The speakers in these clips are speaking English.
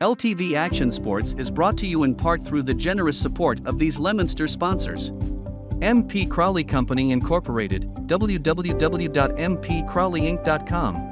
LTV Action Sports is brought to you in part through the generous support of these Leominster sponsors. MP Crowley Company Incorporated, www.mpcrowleyinc.com.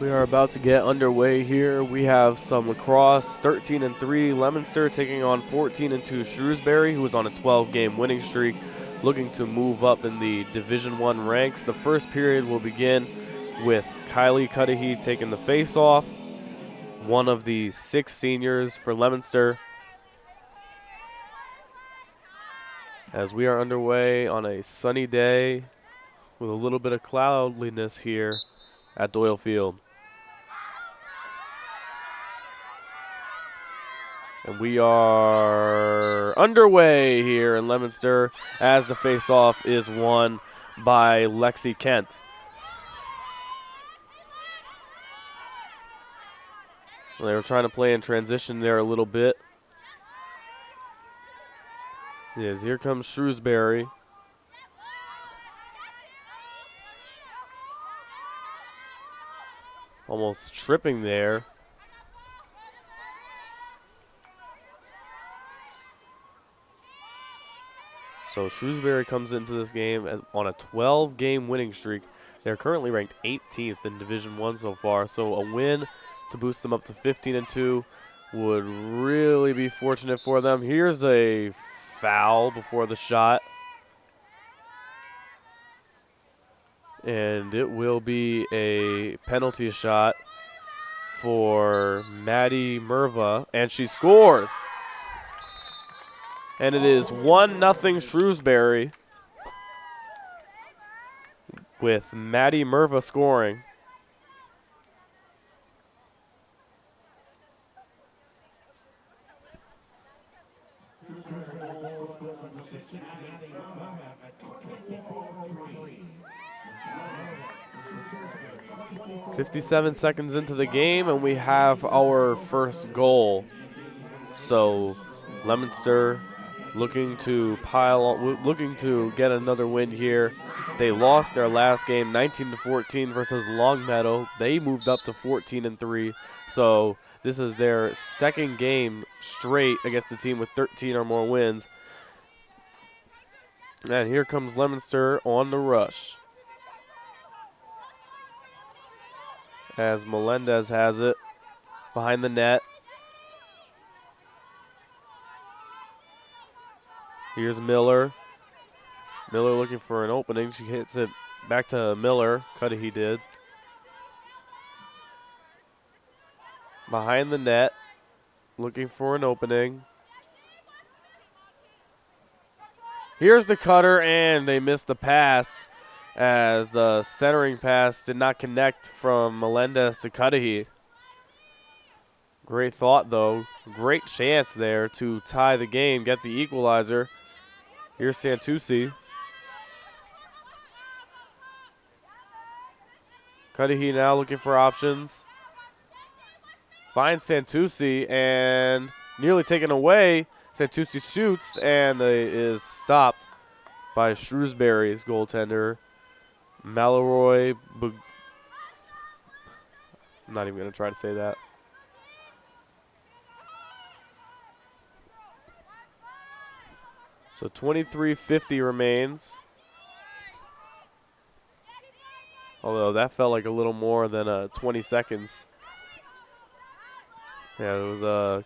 We are about to get underway here. We have some lacrosse, 13-3 Leominster taking on 14-2 Shrewsbury, who is on a 12-game winning streak, looking to move up in the Division I ranks. The first period will begin with Kylie Cudahy taking the face-off, one of the 6 seniors for Leominster. As we are underway on a sunny day with a little bit of cloudiness here at Doyle Field. And we are underway here in Leominster as the face-off is won by Lexi Kent. They were trying to play in transition there a little bit. Yes, here comes Shrewsbury. Almost tripping there. So Shrewsbury comes into this game on a 12-game winning streak. They're currently ranked 18th in Division I so far. So a win to boost them up to 15-2 would really be fortunate for them. Here's a foul before the shot. And it will be a penalty shot for Maddie Merva, and she scores. And it is 1-0 Shrewsbury with Maddie Merva scoring. "57 seconds into the game, and we have our first goal." So Leominster looking to looking to get another win here. They lost their last game 19-14 versus Longmeadow. They moved up to 14-3. So this is their second game straight against a team with 13 or more wins. And here comes Leominster on the rush, as Melendez has it behind the net. Here's Miller. Miller looking for an opening. She hits it back to Miller. Cudahy did. Behind the net, looking for an opening. Here's the cutter, and they missed the pass as the centering pass did not connect from Melendez to Cudahy. Great thought, though. Great chance there to tie the game, get the equalizer. Here's Santucci. Cudahy now looking for options. Finds Santucci and nearly taken away. Santucci shoots and is stopped by Shrewsbury's goaltender, Mallory. I'm not even going to try to say that. So 23:50 remains. Although that felt like a little more than 20 seconds. Yeah, there was a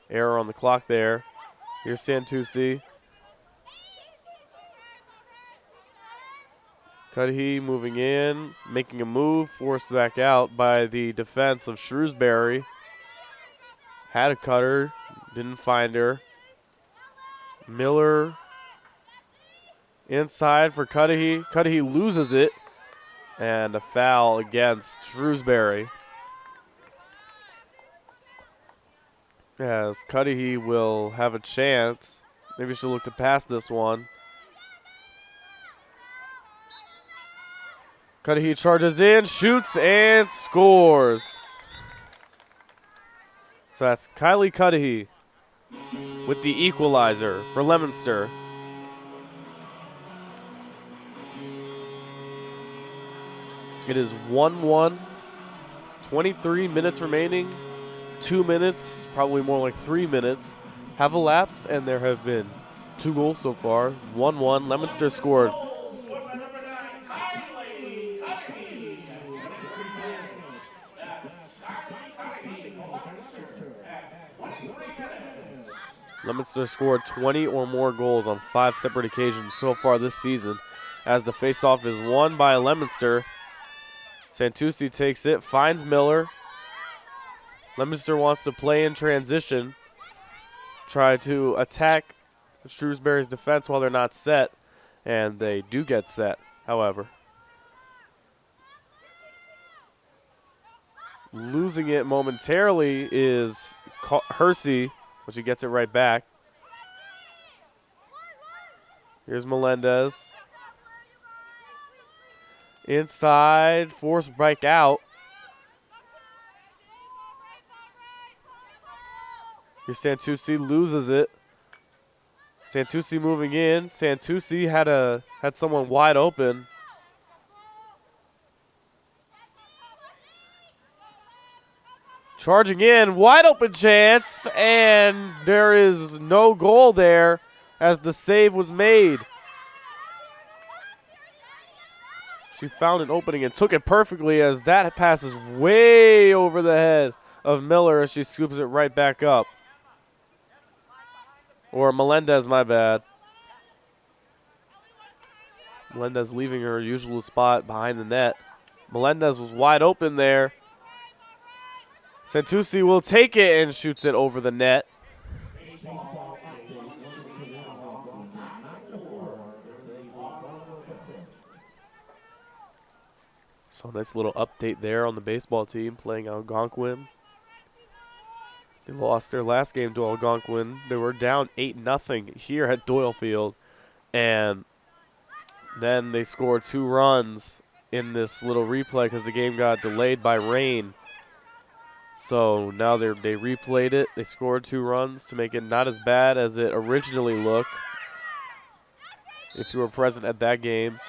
error on the clock there. Here's Santucci. Cudahy moving in, making a move, forced back out by the defense of Shrewsbury. Had a cutter, didn't find her. Miller inside for Cudahy. Cudahy loses it, and a foul against Shrewsbury. As Cudahy will have a chance. Maybe she'll look to pass this one. Cudahy charges in, shoots, and scores. So that's Kylie Cudahy with the equalizer for Leominster. It is 1-1, 23 minutes remaining. 2 minutes, probably more like 3 minutes, have elapsed, and there have been 2 goals so far. 1-1, Leominster scored. Leominster scored 20 or more goals on 5 separate occasions so far this season, as the faceoff is won by Leominster. Santucci takes it, finds Miller. Leominster wants to play in transition, try to attack Shrewsbury's defense while they're not set, and they do get set, however. Losing it momentarily is Hersey, but she gets it right back. Here's Melendez. Inside, forced break out. Here's Santucci, loses it. Santucci moving in. Santucci had someone wide open. Charging in, wide open chance, and there is no goal there as the save was made. She found an opening and took it perfectly as that passes way over the head of Miller as she scoops it right back up. Or Melendez, my bad. Melendez leaving her usual spot behind the net. Melendez was wide open there. Santucci will take it and shoots it over the net. So nice little update there on the baseball team playing Algonquin. They lost their last game to Algonquin. They were down 8-0 here at Doyle Field. And then they scored 2 runs in this little replay because the game got delayed by rain. So now they replayed it. They scored 2 runs to make it not as bad as it originally looked. If you were present at that game,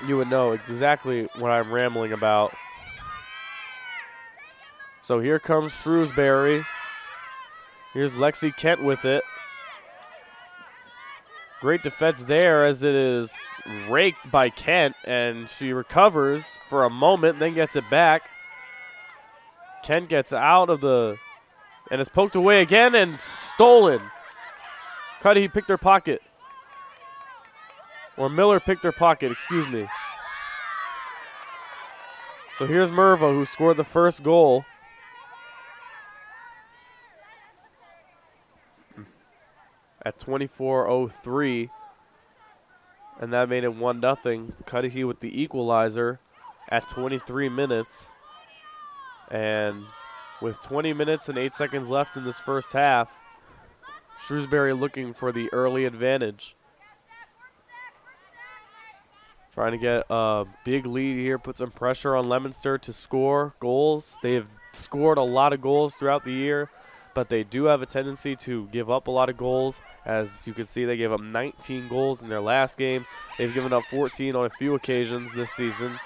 you would know exactly what I'm rambling about. So here comes Shrewsbury. Here's Lexi Kent with it. Great defense there as it is raked by Kent, and she recovers for a moment, then gets it back. Kent gets out of the, and it's poked away again and stolen. Cudahy picked her pocket. Or Miller picked her pocket, excuse me. So here's Merva, who scored the first goal. At 24:03. And that made it 1-0. Cudahy with the equalizer at 23 minutes. And with 20 minutes and 8 seconds left in this first half, Shrewsbury looking for the early advantage. Trying to get a big lead here, put some pressure on Leominster to score goals. They have scored a lot of goals throughout the year, but they do have a tendency to give up a lot of goals. As you can see, they gave up 19 goals in their last game. They've given up 14 on a few occasions this season.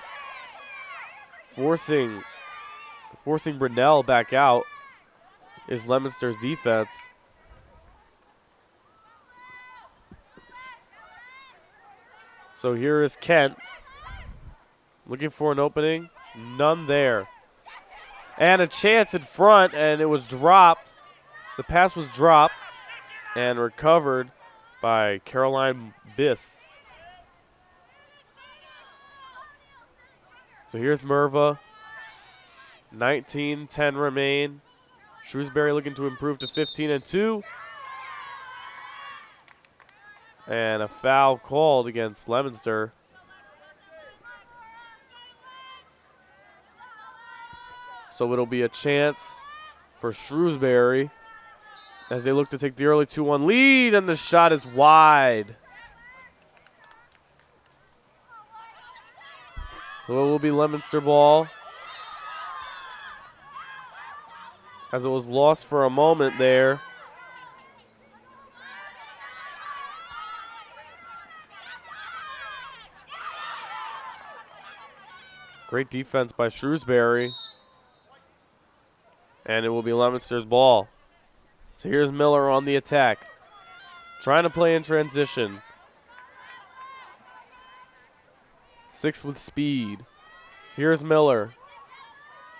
Forcing Brunel back out is Leominster's defense. So here is Kent looking for an opening. None there. And a chance in front, and it was dropped. The pass was dropped and recovered by Caroline Biss. So here's Merva. 19-10 remain. Shrewsbury looking to improve to 15-2. And a foul called against Leominster. So it'll be a chance for Shrewsbury as they look to take the early 2-1 lead, and the shot is wide. So it will be Leominster ball. As it was lost for a moment there. Great defense by Shrewsbury. And it will be Leominster's ball. So here's Miller on the attack. Trying to play in transition. 6 with speed. Here's Miller.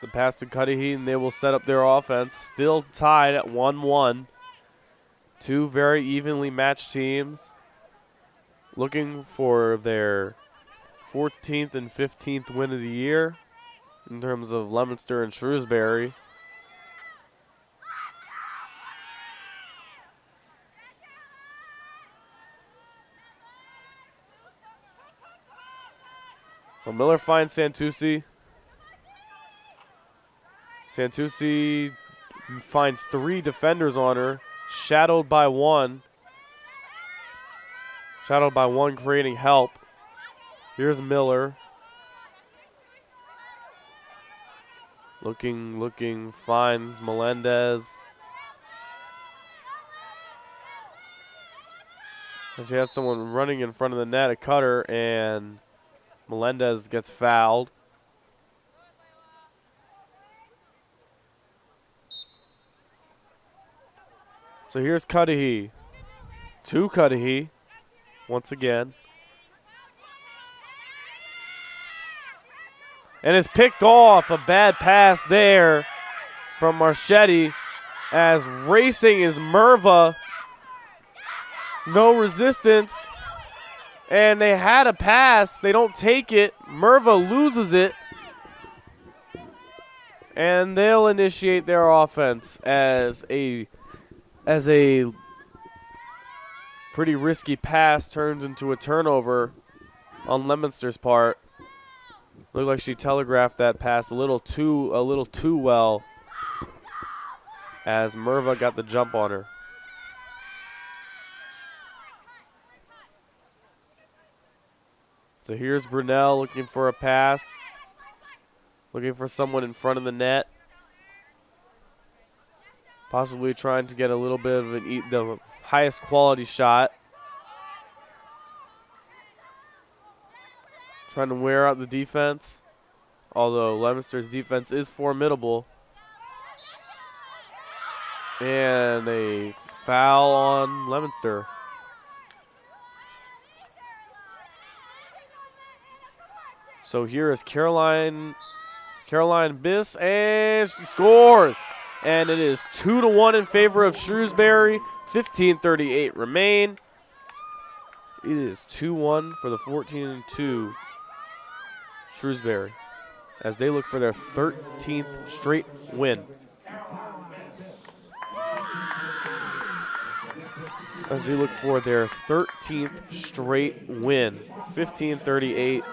The pass to Cudahy, and they will set up their offense. Still tied at 1-1. Two very evenly matched teams looking for their 14th and 15th win of the year in terms of Leominster and Shrewsbury. So Miller finds Santucci. Santucci finds 3 defenders on her, shadowed by one. Shadowed by one creating help. Here's Miller. Looking, finds Melendez. And she had someone running in front of the net, a cutter, and Melendez gets fouled. So here's Cudahy. To Cudahy, once again. And it's picked off. A bad pass there from Marchetti. As racing is Merva. No resistance. And they had a pass. They don't take it. Merva loses it. And they'll initiate their offense as a pretty risky pass turns into a turnover on Leominster's part. Looked like she telegraphed that pass a little too well as Merva got the jump on her. So here's Brunel looking for a pass. Looking for someone in front of the net. Possibly trying to get a little bit of the highest quality shot. Trying to wear out the defense. Although Leominster's defense is formidable. And a foul on Leominster. So here is Caroline Biss, and she scores. And it is 2-1 in favor of Shrewsbury. 15:38 remain. It is 2-1 for the 14-2 Shrewsbury as they look for their 13th straight win. As they look for their 13th straight win. 15:38.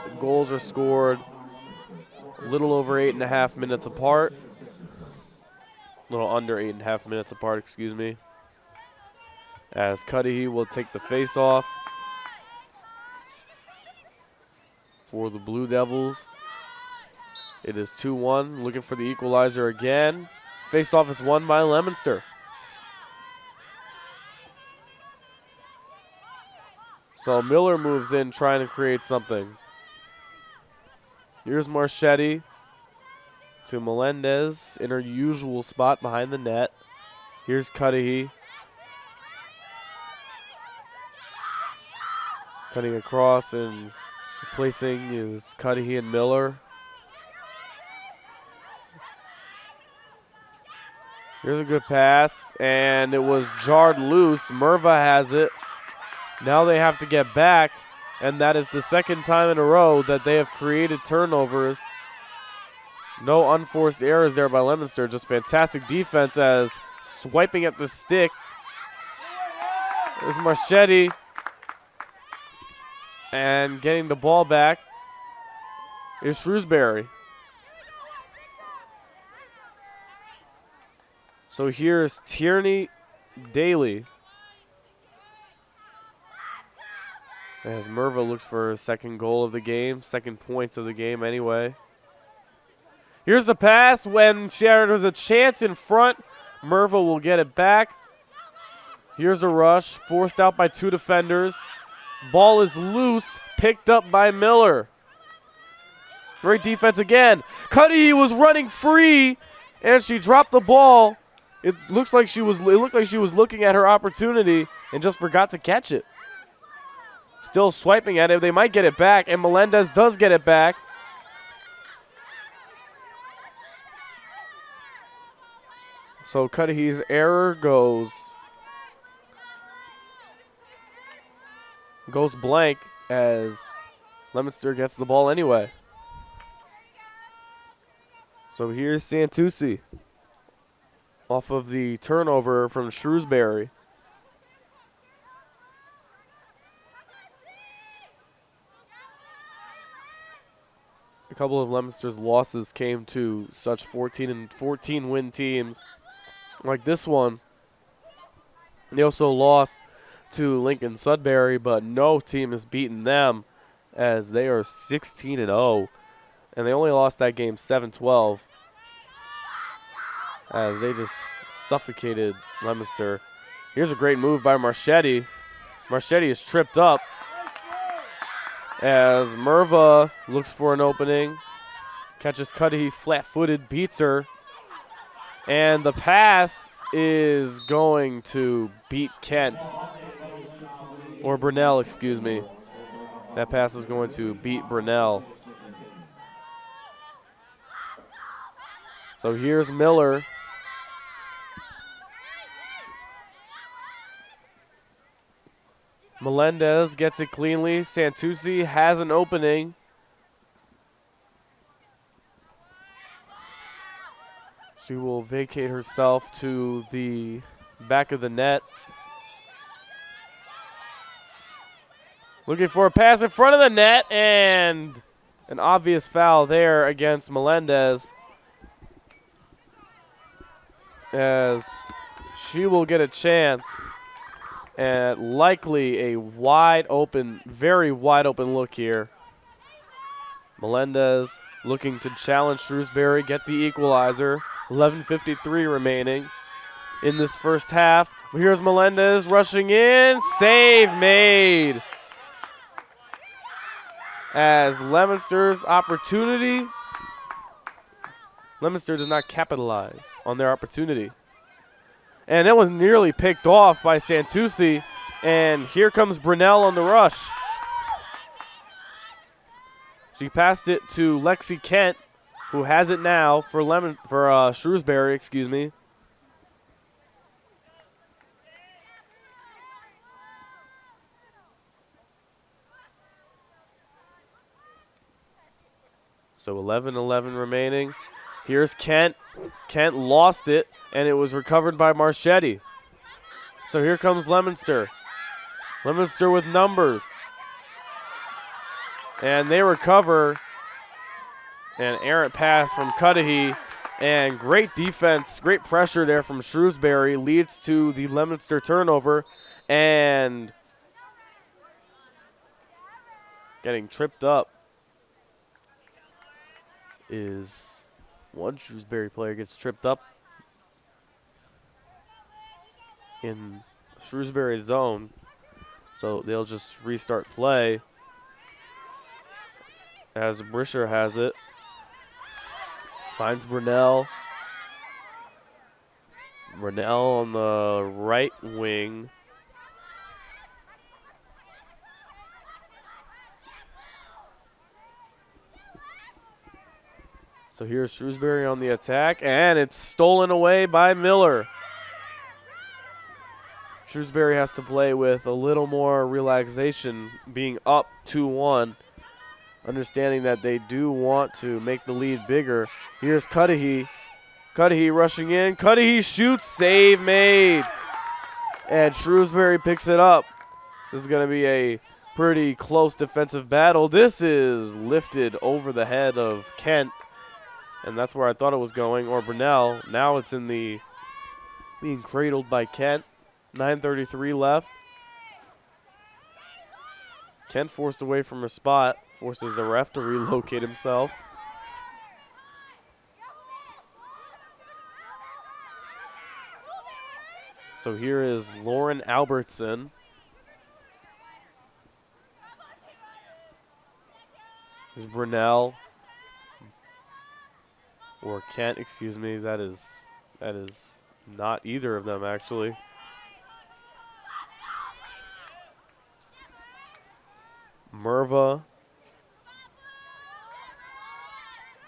The goals are scored a little over 8.5 minutes apart. A little under 8.5 minutes apart, excuse me. As Cudahy will take the face-off for the Blue Devils. It is 2-1, looking for the equalizer again. Face-off is won by Leominster. So Miller moves in trying to create something. Here's Marchetti to Melendez in her usual spot behind the net. Here's Cudahy. Cutting across and replacing is Cudahy and Miller. Here's a good pass, and it was jarred loose. Merva has it. Now they have to get back, and that is the second time in a row that they have created turnovers. No unforced errors there by Leominster. Just fantastic defense as swiping at the stick. There's Marchetti. And getting the ball back is Shrewsbury. So here's Tierney Daly. As Merva looks for his second goal of the game, second points of the game anyway. Here's the pass when there's a chance in front. Merva will get it back. Here's a rush, forced out by 2 defenders. Ball is loose, picked up by Miller. Great defense again. Cuddy was running free, and she dropped the ball. It looked like she was looking at her opportunity and just forgot to catch it. Still swiping at it. They might get it back, and Melendez does get it back. So Cudahy's error goes blank as Leominster gets the ball anyway. So here's Santucci off of the turnover from Shrewsbury. A couple of Leominster's losses came to such 14 win teams like this one. They also lost to Lincoln Sudbury, but no team has beaten them as they are 16-0, and they only lost that game 7-12 as they just suffocated Leominster. Here's a great move by Marchetti. Marchetti is tripped up as Merva looks for an opening, catches Cuddy flat-footed, beats her, and the pass is going to beat Kent. Or Brunel, excuse me. That pass is going to beat Brunel. So here's Miller. Melendez gets it cleanly. Santucci has an opening. She will vacate herself to the back of the net. Looking for a pass in front of the net, and an obvious foul there against Melendez, as she will get a chance at likely a wide open, very wide open look here. Melendez looking to challenge Shrewsbury, get the equalizer. 11:53 remaining in this first half. Here's Melendez rushing in, save made. As Leominster's opportunity, Leominster does not capitalize on their opportunity. And that was nearly picked off by Santucci, and here comes Brunel on the rush. She passed it to Lexi Kent, who has it now for Shrewsbury, excuse me. So 11-11 remaining. Here's Kent. Kent lost it, and it was recovered by Marchetti. So here comes Leominster. Leominster with numbers. And they recover. An errant pass from Cudahy. And great defense, great pressure there from Shrewsbury leads to the Leominster turnover. And getting tripped up is one Shrewsbury player gets tripped up in Shrewsbury's zone. So they'll just restart play as Brisher has it. Finds Brunel. Brunel on the right wing. So here's Shrewsbury on the attack, and it's stolen away by Miller. Shrewsbury has to play with a little more relaxation, being up 2-1, understanding that they do want to make the lead bigger. Here's Cudahy. Cudahy rushing in. Cudahy shoots, save made. And Shrewsbury picks it up. This is going to be a pretty close defensive battle. This is lifted over the head of Kent. And that's where I thought it was going, or Brunel. Now it's in the being cradled by Kent. 9:33 left. Kent forced away from her spot, forces the ref to relocate himself. So here is Lauren Albertson. This is Brunel. Or Kent, excuse me. That is not either of them, actually. Merva.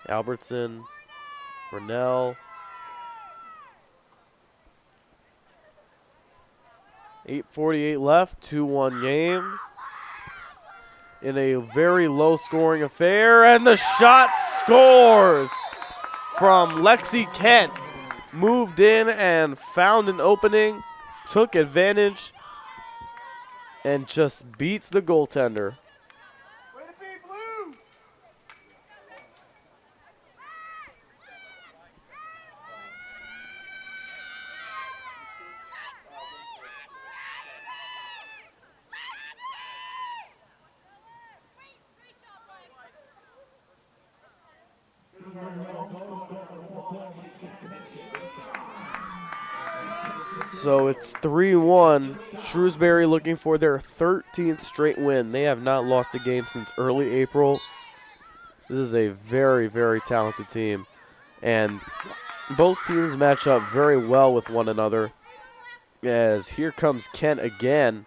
Albertson. Brunel. 8:48 left, 2-1 game. In a very low-scoring affair, and the shot scores from Lexi Kent. Moved in and found an opening, took advantage, and just beats the goaltender. So it's 3-1. Shrewsbury looking for their 13th straight win. They have not lost a game since early April. This is a very, very talented team. And both teams match up very well with one another. As here comes Kent again.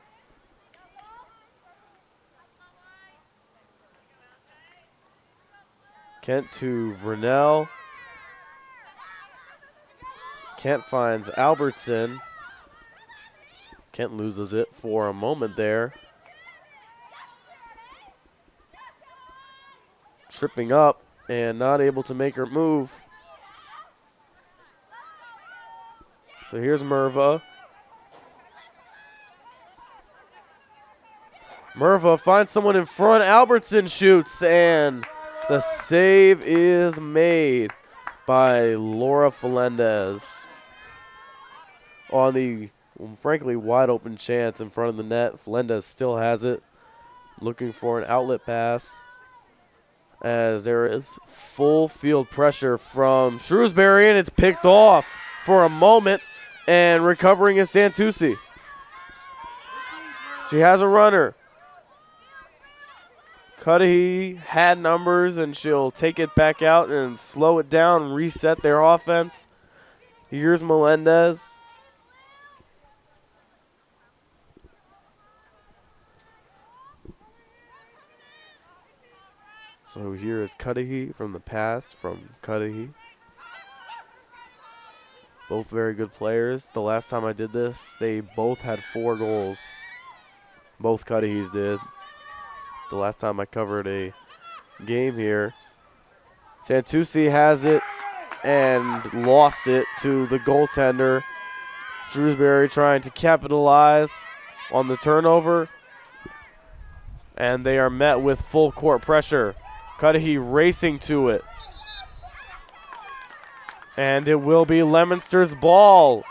Kent to Brunel. Kent finds Albertson. Kent loses it for a moment there. Tripping up and not able to make her move. So here's Merva. Merva finds someone in front. Albertson shoots, and the save is made by Laura Felendez on the frankly wide open chance in front of the net. Felendez still has it, looking for an outlet pass, as there is full field pressure from Shrewsbury, and it's picked off for a moment, and recovering is Santucci. She has a runner. Cudahy had numbers, and she'll take it back out and slow it down and reset their offense. Here's Melendez. So here is Cudahy from the pass from Cudahy. Both very good players. The last time I did this, they both had 4 goals. Both Cudahys did. The last time I covered a game here. Santucci has it and lost it to the goaltender. Shrewsbury trying to capitalize on the turnover. And they are met with full court pressure. Cudahy racing to it. And it will be Leominster's ball.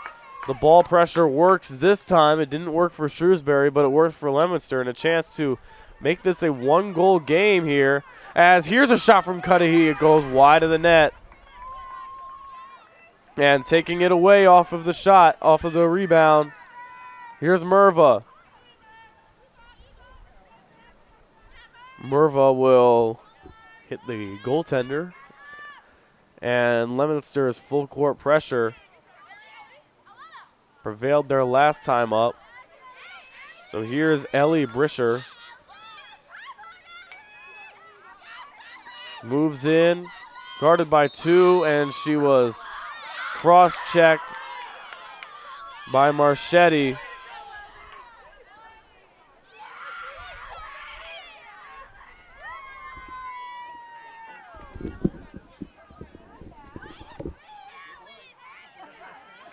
The ball pressure works this time. It didn't work for Shrewsbury, but it works for Leominster, and a chance to make this a 1-goal game here. As here's a shot from Cudahy. It goes wide of the net. And taking it away off of the shot, off of the rebound. Here's Merva. Merva will hit the goaltender. And Leominster's full court pressure prevailed their last time up. So here's Ellie Brischer. Moves in, guarded by 2, and she was cross-checked by Marchetti.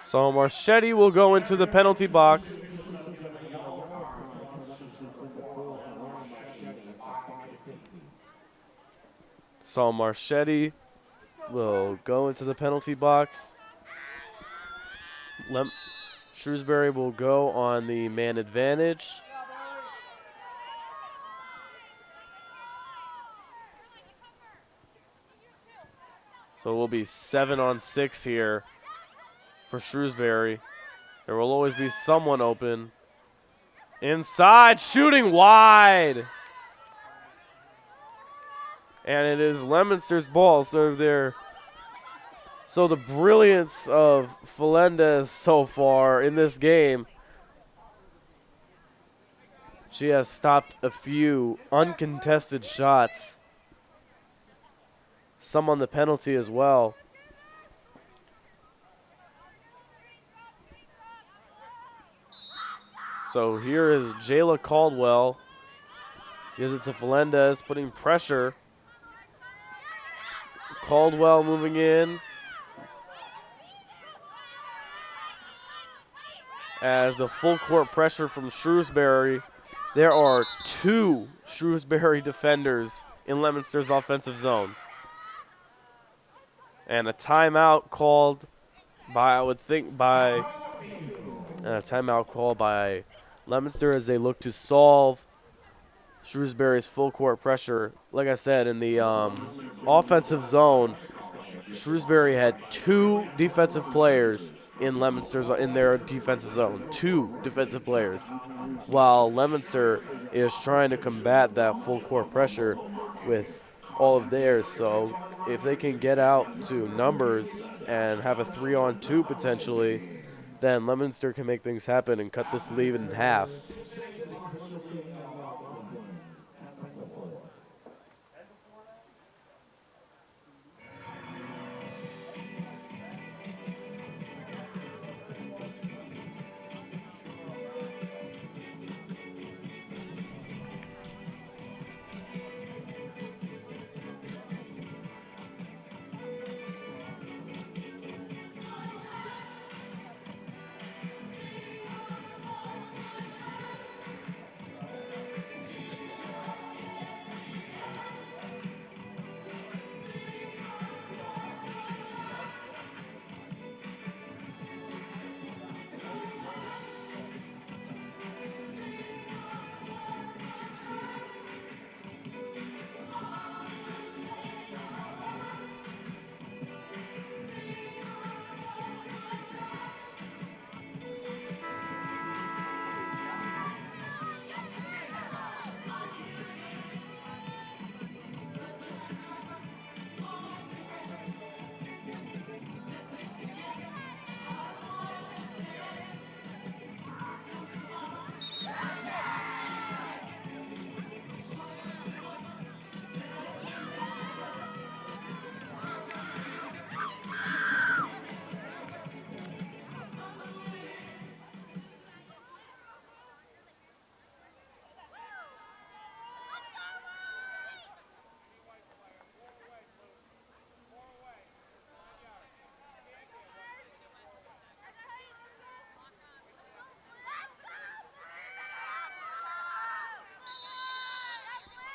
So Marchetti will go into the penalty box. So Marchetti will go into the penalty box. Shrewsbury will go on the man advantage. So it will be 7-on-6 here for Shrewsbury. There will always be someone open. Inside, shooting wide. And it is Leominster's ball served there. So the brilliance of Felendez so far in this game. She has stopped a few uncontested shots. Some on the penalty as well. So here is Jayla Caldwell. Gives it to Felendez, putting pressure. Caldwell moving in. As the full court pressure from Shrewsbury. There are 2 Shrewsbury defenders in Leominster's offensive zone. And a timeout called by, I would think, by Leominster as they look to solve Shrewsbury's full court pressure. Like I said, in the offensive zone, Shrewsbury had 2 defensive players in their defensive zone. 2 defensive players. While Leominster is trying to combat that full court pressure with all of theirs. So if they can get out to numbers and have a 3-on-2 potentially, then Leominster can make things happen and cut this lead in half.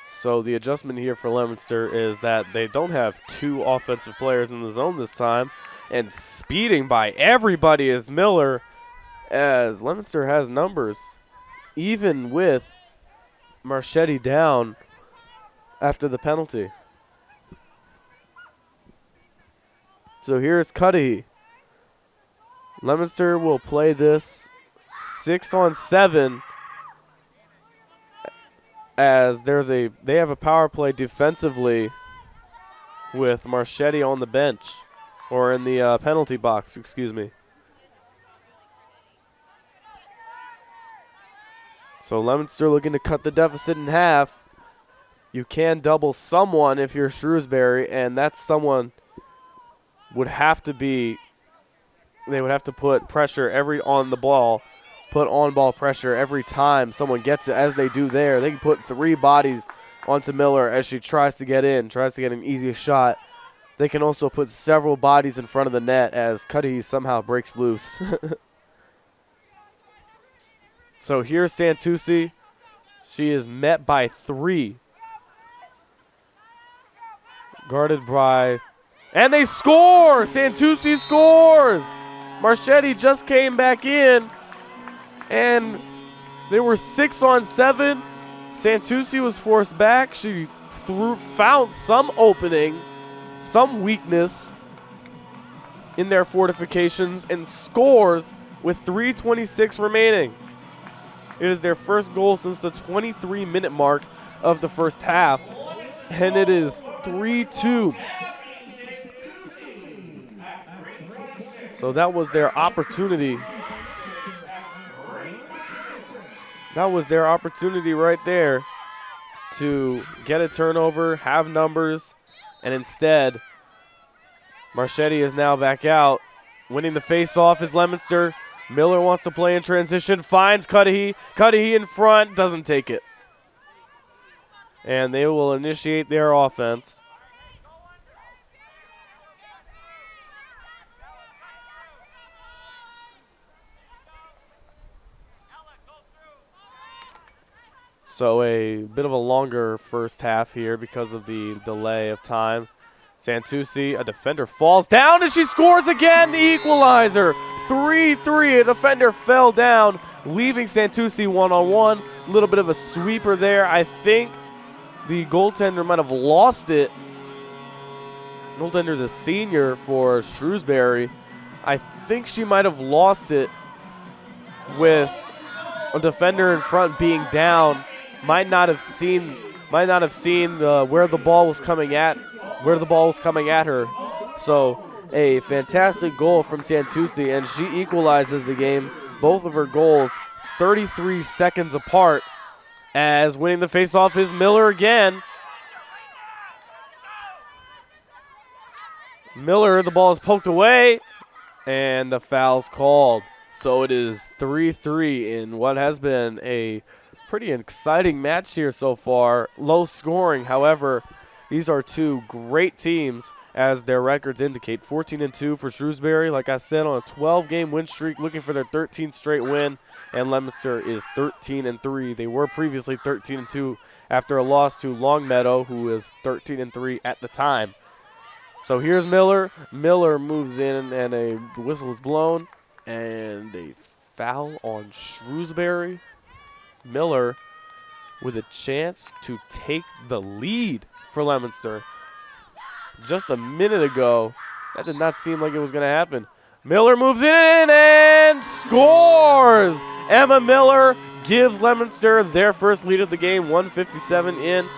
So the adjustment here for Leominster is that they don't have 2 offensive players in the zone this time. And speeding by everybody is Miller, as Leominster has numbers, even with Marchetti down after the penalty. So here's Cudahy. Leominster will play this 6-on-7. As they have a power play defensively with Marchetti on the bench, or in the penalty box, excuse me. So Leominster looking to cut the deficit in half. You can double someone if you're Shrewsbury, and that someone would have to be, they would have to put pressure on the ball. Put on-ball pressure every time someone gets it, as they do there. They can put 3 bodies onto Miller as she tries to get an easy shot. They can also put several bodies in front of the net as Cudahy somehow breaks loose. So here's Santucci. She is met by 3. Guarded by, and they score! Santucci scores! Marchetti just came back in. And they were 6-on-7. Santucci was forced back. She found some opening, some weakness, in their fortifications and scores with 3:26 remaining. It is their first goal since the 23-minute mark of the first half, and it is 3-2. So that was their opportunity. That was their opportunity right there to get a turnover, have numbers, and instead, Marchetti is now back out. Winning the face-off is Leominster. Miller wants to play in transition, finds Cudahy. Cudahy in front, doesn't take it. And they will initiate their offense. So a bit of a longer first half here because of the delay of time. Santucci, a defender falls down, and she scores again, the equalizer. 3-3, a defender fell down, leaving Santucci one-on-one. A little bit of a sweeper there. I think the goaltender might have lost it. Goaltender's a senior for Shrewsbury. I think she might have lost it with a defender in front being down. Might not have seen where the ball was coming at her. So a fantastic goal from Santucci, and she equalizes the game. Both of her goals 33 seconds apart, as winning the faceoff is Miller again. Miller, the ball is poked away, and the foul's called. So it is 3-3 in what has been a pretty exciting match here so far. Low scoring, however, these are two great teams, as their records indicate. 14-2 for Shrewsbury, like I said, on a 12-game win streak, looking for their 13th straight win, and Leominster is 13-3. They were previously 13-2 after a loss to Longmeadow, who was 13-3 at the time. So here's Miller. Miller moves in, and a whistle is blown, and a foul on Shrewsbury. Miller with a chance to take the lead for Leominster. Just a minute ago, that did not seem like it was going to happen. Miller moves in and scores! Emma Miller gives Leominster their first lead of the game, 1:57 in,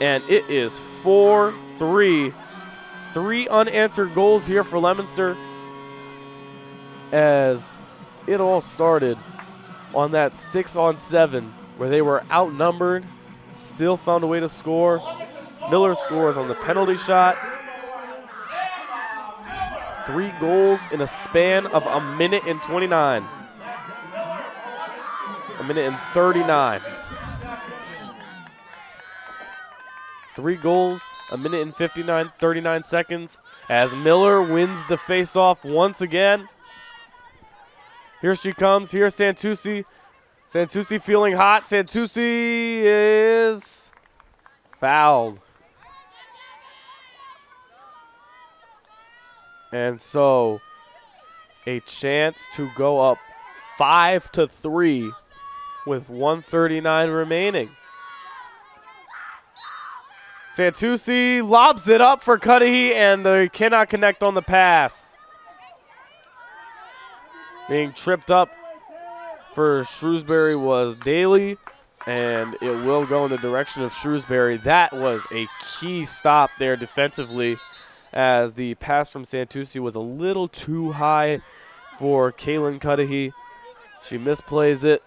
and it is 4-3. 3 unanswered goals here for Leominster, as it all started on that 6-on-7 where they were outnumbered, still found a way to score. Miller scores on the penalty shot. 3 goals in a span of a minute and 29. A minute and 39. 3 goals, a minute and 39 seconds, as Miller wins the face-off once again. Here she comes. Here's Santucci. Santucci feeling hot. Santucci is fouled. And so a chance to go up 5-3 with 1:39 remaining. Santucci lobs it up for Cudahy, and they cannot connect on the pass. Being tripped up for Shrewsbury was Daly, and it will go in the direction of Shrewsbury. That was a key stop there defensively, as the pass from Santucci was a little too high for Kaylin Cudahy. She misplays it,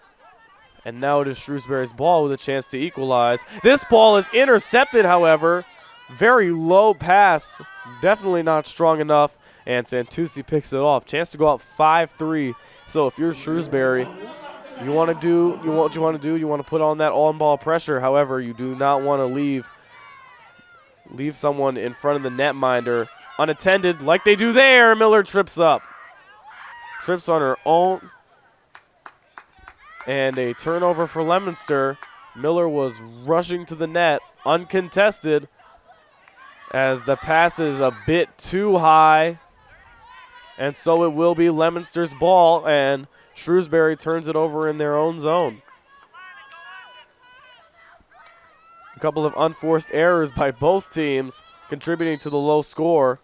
and now it is Shrewsbury's ball with a chance to equalize. This ball is intercepted, however. Very low pass, definitely not strong enough, and Santucci picks it off. Chance to go up 5-3. So if you're Shrewsbury, you want to put on that on-ball pressure. However, you do not want to leave someone in front of the netminder unattended like they do there. Miller trips up. Trips on her own. And a turnover for Leominster. Miller was rushing to the net, uncontested, as the pass is a bit too high. And so it will be Leominster's ball, and Shrewsbury turns it over in their own zone. A couple of unforced errors by both teams contributing to the low score.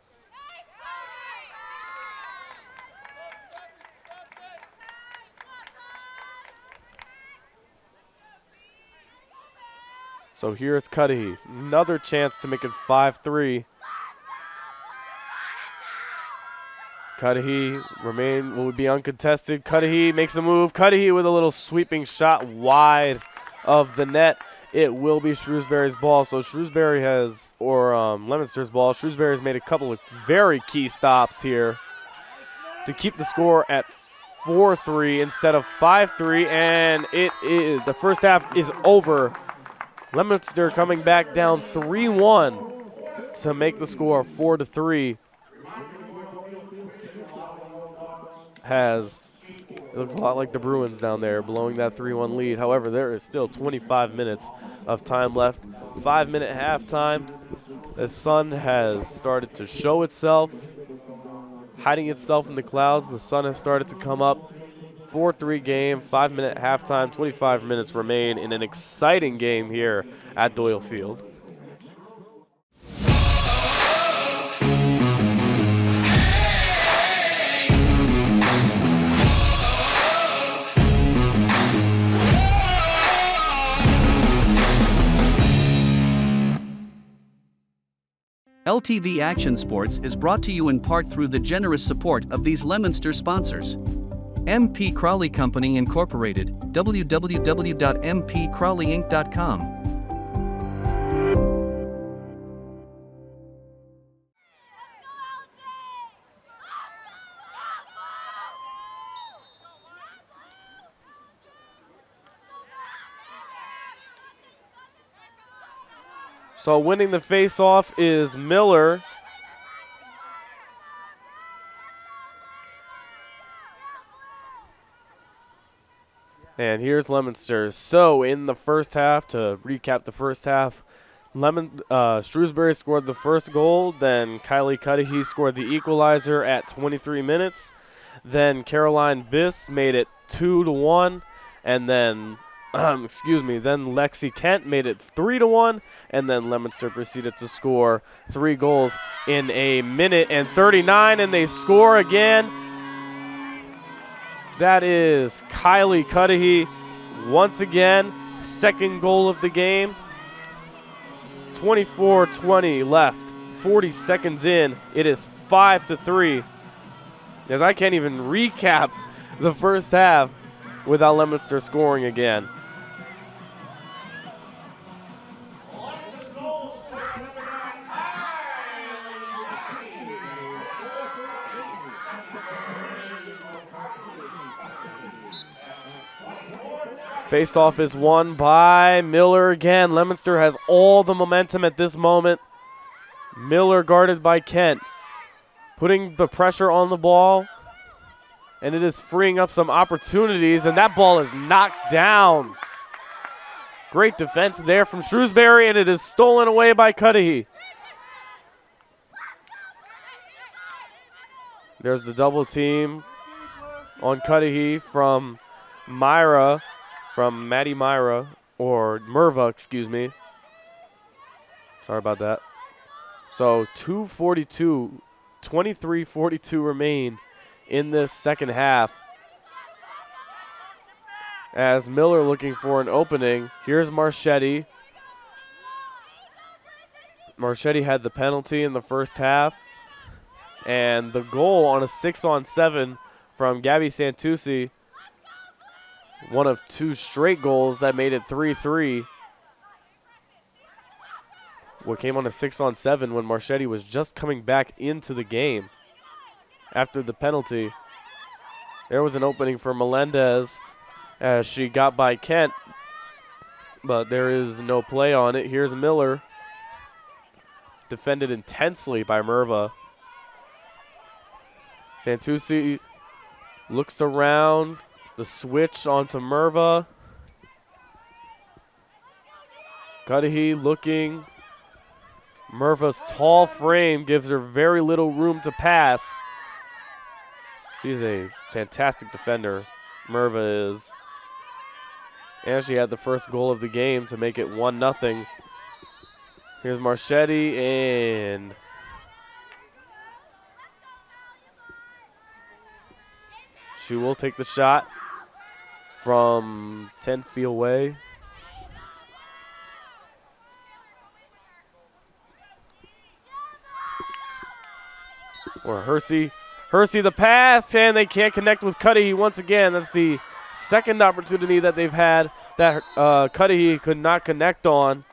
So here's Cudahy. Another chance to make it 5-3. Cudahy will be uncontested. Cudahy makes a move. Cudahy with a little sweeping shot wide of the net. It will be Shrewsbury's ball. So Shrewsbury has, or Leominster's ball. Shrewsbury has made a couple of very key stops here to keep the score at 4-3 instead of 5-3, and it is, the first half is over. Leominster coming back down 3-1 to make the score 4-3. It looks a lot like the Bruins down there blowing that 3-1 lead. However, there is still 25 minutes of time left. 5-minute halftime. The sun has started to show itself, hiding itself in the clouds. The sun has started to come up. 4-3 game, 5-minute halftime, 25 minutes remain in an exciting game here at Doyle Field. LTV Action Sports is brought to you in part through the generous support of these Leominster sponsors. MP Crowley Company Incorporated, www.mpcrowleyinc.com. So winning the face-off is Miller. And here's Leominster. So in the first half, to recap the first half, Shrewsbury scored the first goal. Then Kylie Cudahy scored the equalizer at 23 minutes. Then Caroline Biss made it 2-1. And then then Lexi Kent made it 3-1, and then Leominster proceeded to score 3 goals in a minute and 39, and they score again. That is Kylie Cudahy once again, second goal of the game. 24:20 left, 40 seconds in. It is 5-3. As I can't even recap the first half without Leominster scoring again. Face-off is won by Miller again. Leominster has all the momentum at this moment. Miller guarded by Kent, putting the pressure on the ball, and it is freeing up some opportunities, and that ball is knocked down. Great defense there from Shrewsbury, and it is stolen away by Cudahy. There's the double team on Cudahy from Maddie Myra, or Merva, excuse me. Sorry about that. So 23:42 remain in this second half. As Miller looking for an opening. Here's Marchetti. Marchetti had the penalty in the first half. And the goal on a 6-on-7 from Gabby Santucci. One of 2 straight goals that made it 3-3. What came on a 6-on-7 when Marchetti was just coming back into the game after the penalty. There was an opening for Melendez as she got by Kent, but there is no play on it. Here's Miller, defended intensely by Merva. Santucci looks around, the switch onto Merva. Cudahy looking. Merva's tall frame gives her very little room to pass. She's a fantastic defender, Merva is. And she had the first goal of the game to make it 1-0. Here's Marchetti, and she will take the shot from 10 feet away. Or Hersey. Hersey the pass, and they can't connect with Cudahy once again. That's the second opportunity that they've had that Cudahy could not connect on.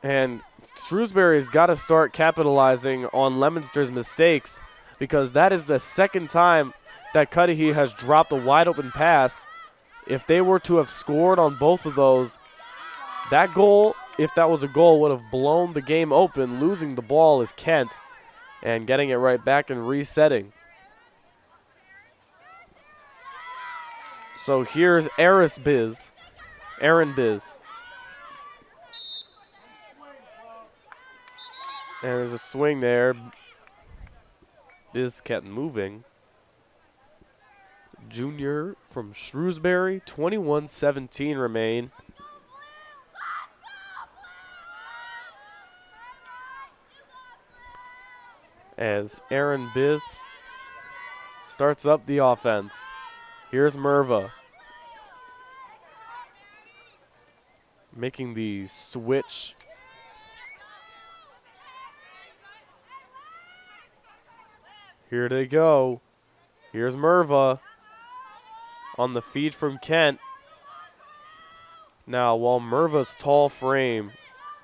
And Shrewsbury's got to start capitalizing on Leominster's mistakes, because that is the second time that Cudahy has dropped a wide open pass. If they were to have scored on both of those, that goal, if that was a goal, would have blown the game open. Losing the ball is Kent and getting it right back and resetting. So here's Aaron Biz. And there's a swing there. Biz kept moving. Junior from Shrewsbury, 21-17 remain. As Aaron Biz starts up the offense. Here's Merva making the switch. Here they go. Here's Merva on the feed from Kent. Now, while Merva's tall frame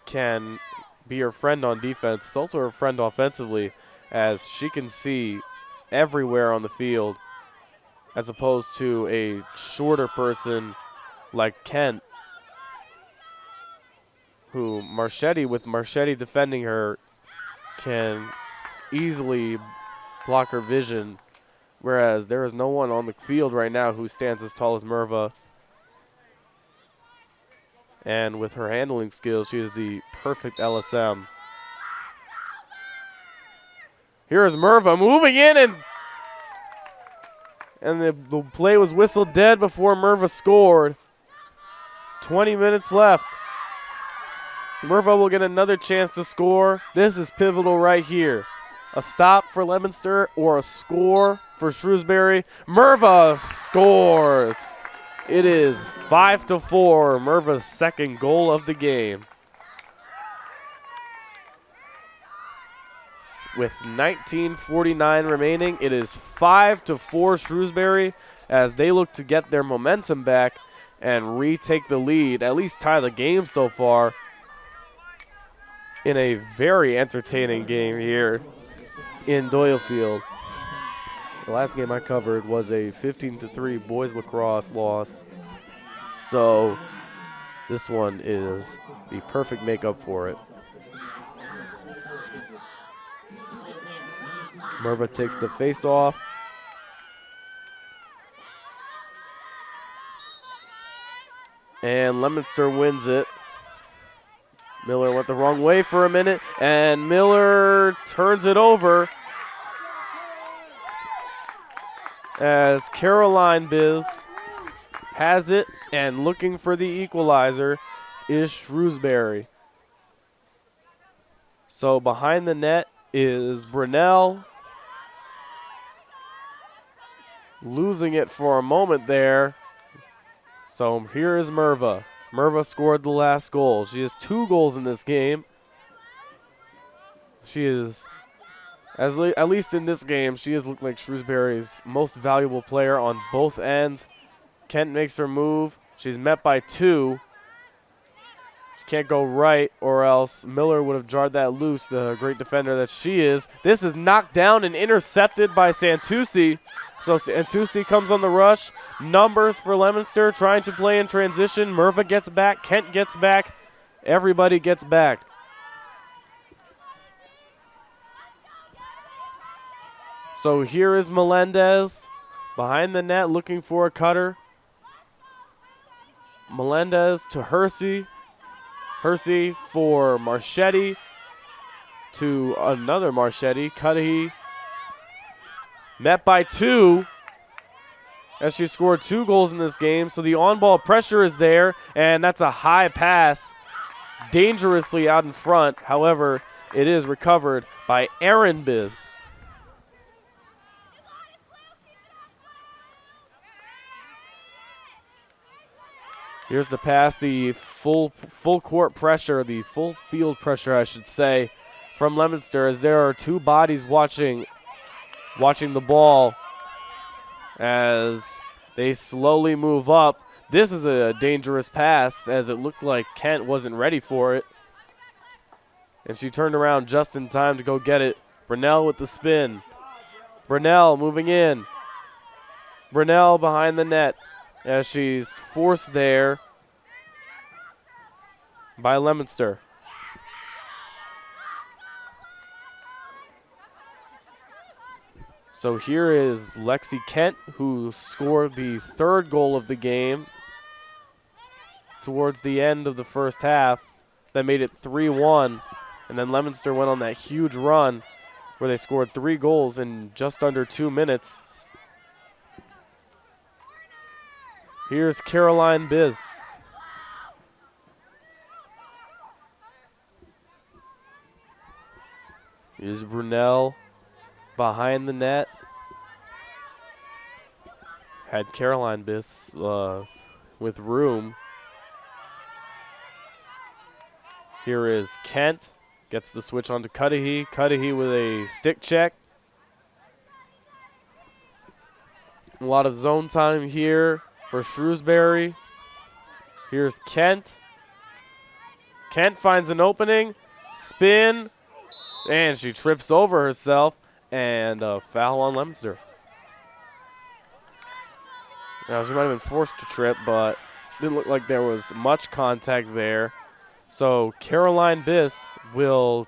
can be her friend on defense, it's also her friend offensively, as she can see everywhere on the field, as opposed to a shorter person like Kent, who with Marchetti defending her, can easily block her vision, whereas there is no one on the field right now who stands as tall as Merva. And with her handling skills, she is the perfect LSM. Here is Merva moving in, and the play was whistled dead before Merva scored. 20 minutes left. Merva will get another chance to score. This is pivotal right here. A stop for Leominster or a score for Shrewsbury. Merva scores. It is 5-4, Merva's second goal of the game. With 19:49 remaining, it is 5-4 Shrewsbury as they look to get their momentum back and retake the lead, at least tie the game so far, in a very entertaining game here in Doylefield. The last game I covered was a 15-3 boys lacrosse loss, so this one is the perfect makeup for it. Merva takes the face off. And Leominster wins it. Miller went the wrong way for a minute, and Miller turns it over as Caroline Biz has it, and looking for the equalizer is Shrewsbury. So behind the net is Brunel. Losing it for a moment there. So here is Merva. Merva scored the last goal. She has 2 goals in this game. She is, at least in this game, she has looked like Shrewsbury's most valuable player on both ends. Kent makes her move. She's met by 2. She can't go right, or else Miller would have jarred that loose, the great defender that she is. This is knocked down and intercepted by Santucci. So Santucci comes on the rush. Numbers for Leominster trying to play in transition. Merva gets back. Kent gets back. Everybody gets back. So here is Melendez behind the net looking for a cutter. Melendez to Hersey. Hersey for Marchetti to another Marchetti. Cudahy. Met by 2 as she scored 2 goals in this game. So the on-ball pressure is there, and that's a high pass dangerously out in front. However, it is recovered by Aaron Biz. Here's the pass, the full court pressure, the full field pressure, I should say, from Leominster, as there are two bodies watching the ball as they slowly move up. This is a dangerous pass, as it looked like Kent wasn't ready for it. And she turned around just in time to go get it. Brunell with the spin. Brunell moving in. Brunell behind the net as she's forced there by Leominster. So here is Lexi Kent, who scored the third goal of the game towards the end of the first half. That made it 3-1. And then Leominster went on that huge run where they scored 3 goals in just under 2 minutes. Here's Caroline Biz. Here's Brunell behind the net. Had Caroline Biz with room. Here is Kent. Gets the switch onto Cudahy. Cudahy with a stick check. A lot of zone time here for Shrewsbury. Here's Kent. Kent finds an opening. Spin. And she trips over herself. And a foul on Leominster. Now, she might have been forced to trip, but didn't look like there was much contact there. So Caroline Biss will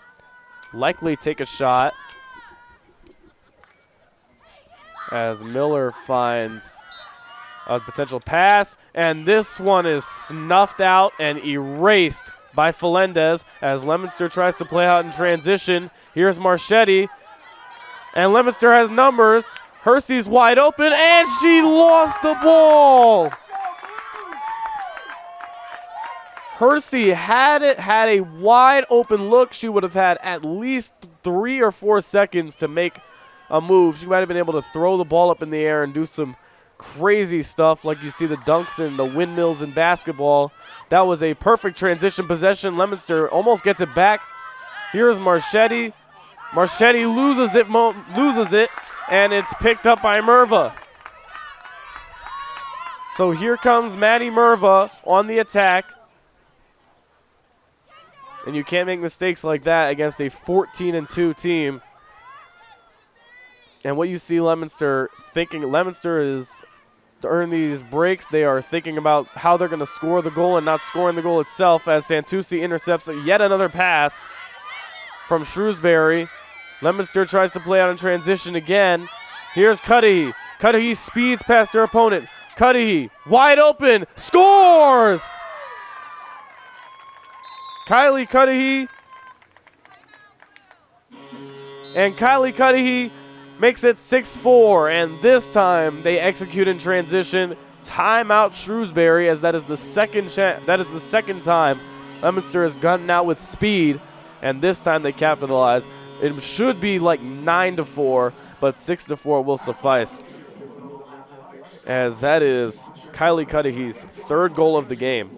likely take a shot as Miller finds a potential pass, and this one is snuffed out and erased by Felendez as Leominster tries to play out in transition. Here's Marchetti, and Leominster has numbers. Hersey's wide open, and she lost the ball. Hersey had a wide open look. She would have had at least 3 or 4 seconds to make a move. She might have been able to throw the ball up in the air and do some crazy stuff like you see the dunks and the windmills in basketball. That was a perfect transition possession. Leominster almost gets it back. Here's Marchetti. Marchetti loses it, and it's picked up by Merva. So here comes Maddie Merva on the attack. And you can't make mistakes like that against a 14-2 team. And what you see Leominster thinking, Leominster is to earn these breaks. They are thinking about how they're going to score the goal and not scoring the goal itself as Santucci intercepts yet another pass from Shrewsbury. Leominster tries to play out in transition again. Here's Cudahy. Cudahy speeds past her opponent. Cudahy, wide open, scores! Kylie Cudahy. And Kylie Cudahy makes it 6-4, and this time they execute in transition. Timeout Shrewsbury, as that is the second time Leominster has gotten out with speed, and this time they capitalize. It should be like 9-4, but 6-4 will suffice, as that is Kylie Cudahy's third goal of the game.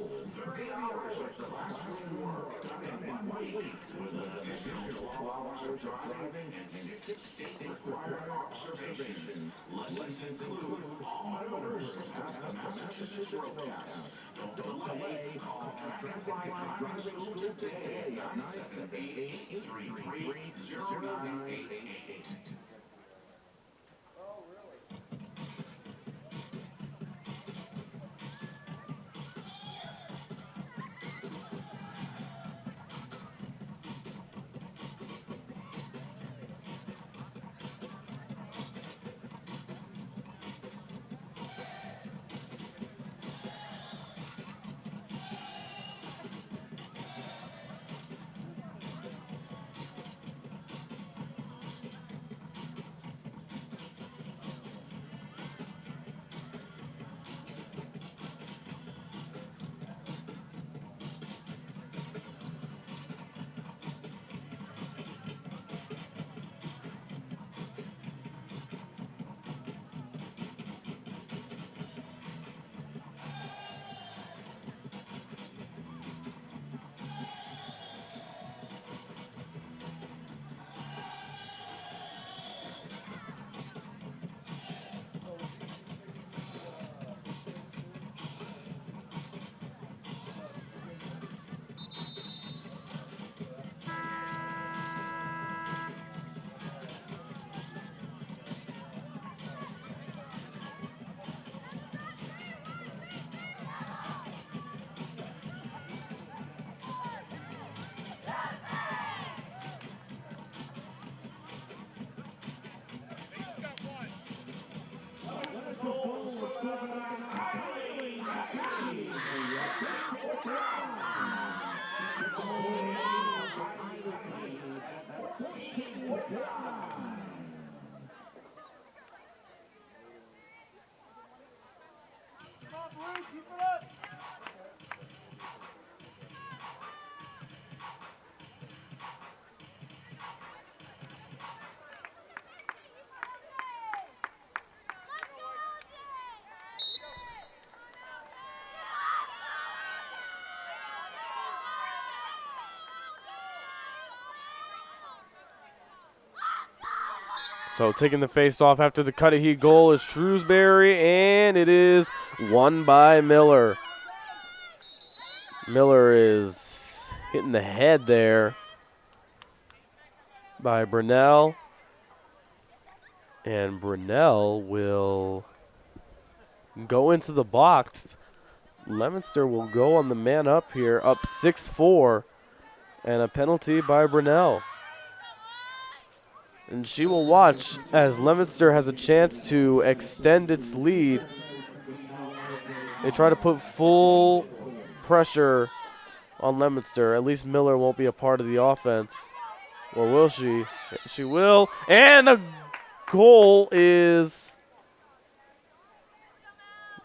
So taking the face-off after the Cudahy goal is Shrewsbury, and it is won by Miller. Miller is hitting the head there by Brunell. And Brunell will go into the box. Leominster will go on the man up here, up 6-4, and a penalty by Brunell. And she will watch as Leominster has a chance to extend its lead. They try to put full pressure on Leominster. At least Miller won't be a part of the offense. Or will she? She will. And a goal is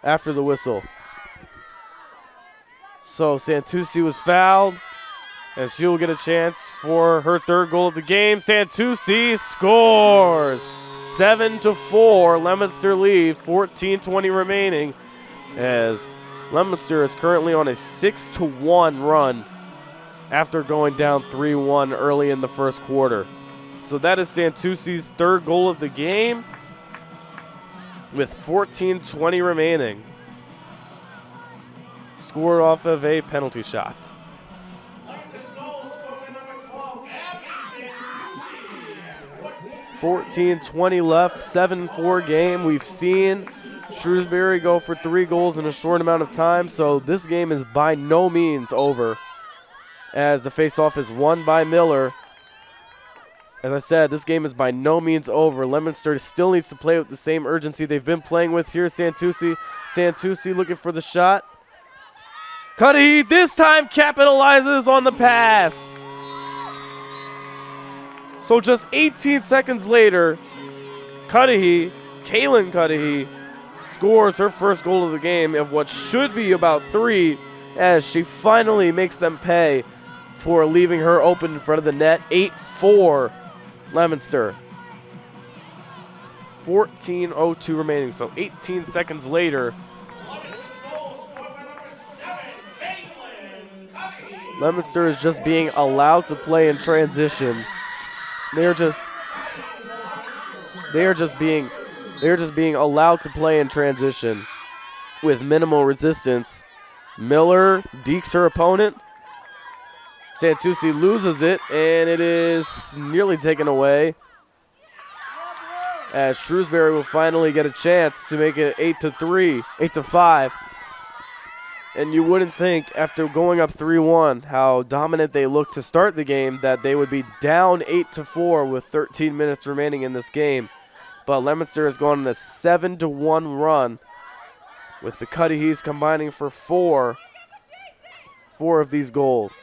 after the whistle. So Santucci was fouled, and she will get a chance for her third goal of the game. Santucci scores. 7-4, Leominster lead, 14:20 remaining, as Leominster is currently on a 6-1 run after going down 3-1 early in the first quarter. So that is Santucci's third goal of the game with 14:20 remaining. Scored off of a penalty shot. 14:20 left, 7-4 game. We've seen Shrewsbury go for 3 goals in a short amount of time, so this game is by no means over, as the faceoff is won by Miller. As I said, this game is by no means over. Leominster still needs to play with the same urgency they've been playing with here. Santucci looking for the shot. Cudahy this time capitalizes on the pass. So just 18 seconds later, Kaylin Cudahy, scores her first goal of the game of what should be about 3, as she finally makes them pay for leaving her open in front of the net. 8-4 Leominster. 14:02 remaining, so 18 seconds later. Leominster is just being allowed to play in transition. They are just being allowed to play in transition with minimal resistance. Miller dekes her opponent. Santucci loses it, and it is nearly taken away, as Shrewsbury will finally get a chance to make it 8-5. And you wouldn't think, after going up 3-1, how dominant they looked to start the game, that they would be down 8-4 with 13 minutes remaining in this game. But Leominster has gone on a 7-1 run, with the Cudahys combining for four of these goals.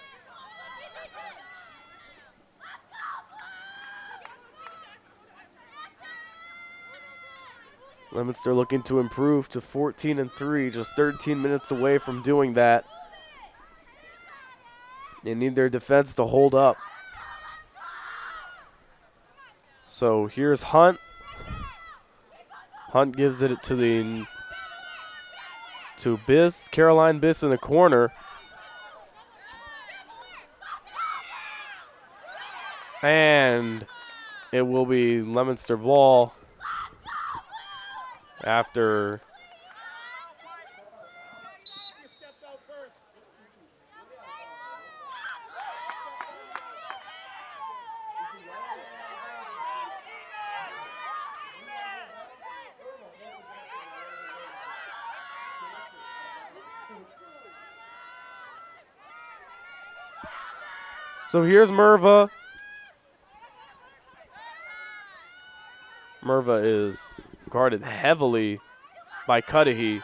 Leominster looking to improve to 14-3, just 13 minutes away from doing that. They need their defense to hold up. So here's Hunt. Hunt gives it to Biss, Caroline Biss in the corner. And it will be Leominster ball after so here's Merva. Merva is guarded heavily by Cudahy,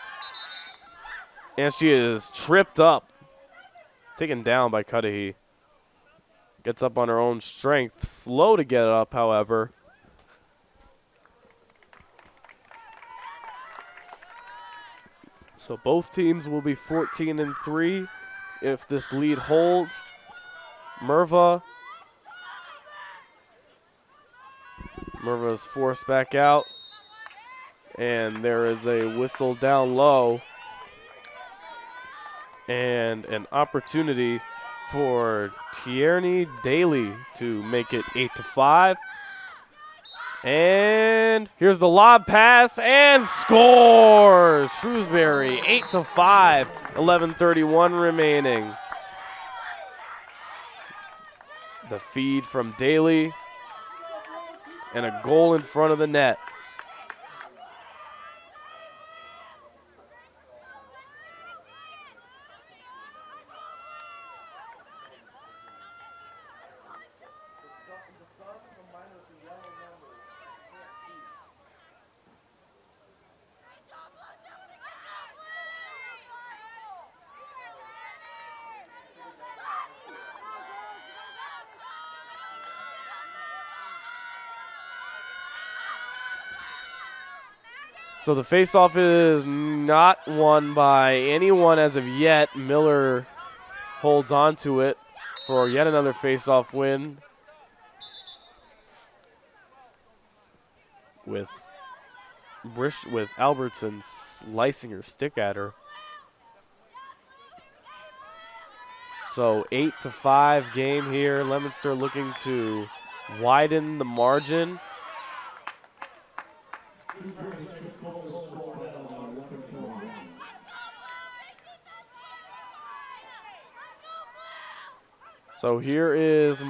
and she is tripped up, taken down by Cudahy. Gets up on her own strength. Slow to get up, however. So both teams will be 14-3 if this lead holds. Merva's forced back out. And there is a whistle down low. And an opportunity for Tierney Daly to make it 8-5. And here's the lob pass and scores! Shrewsbury 8-5, 11:31 remaining. The feed from Daly and a goal in front of the net. So the faceoff is not won by anyone as of yet. Miller holds on to it for yet another faceoff win with Albertson slicing her stick at her. So 8-5 game here. Leominster looking to widen the margin. So here is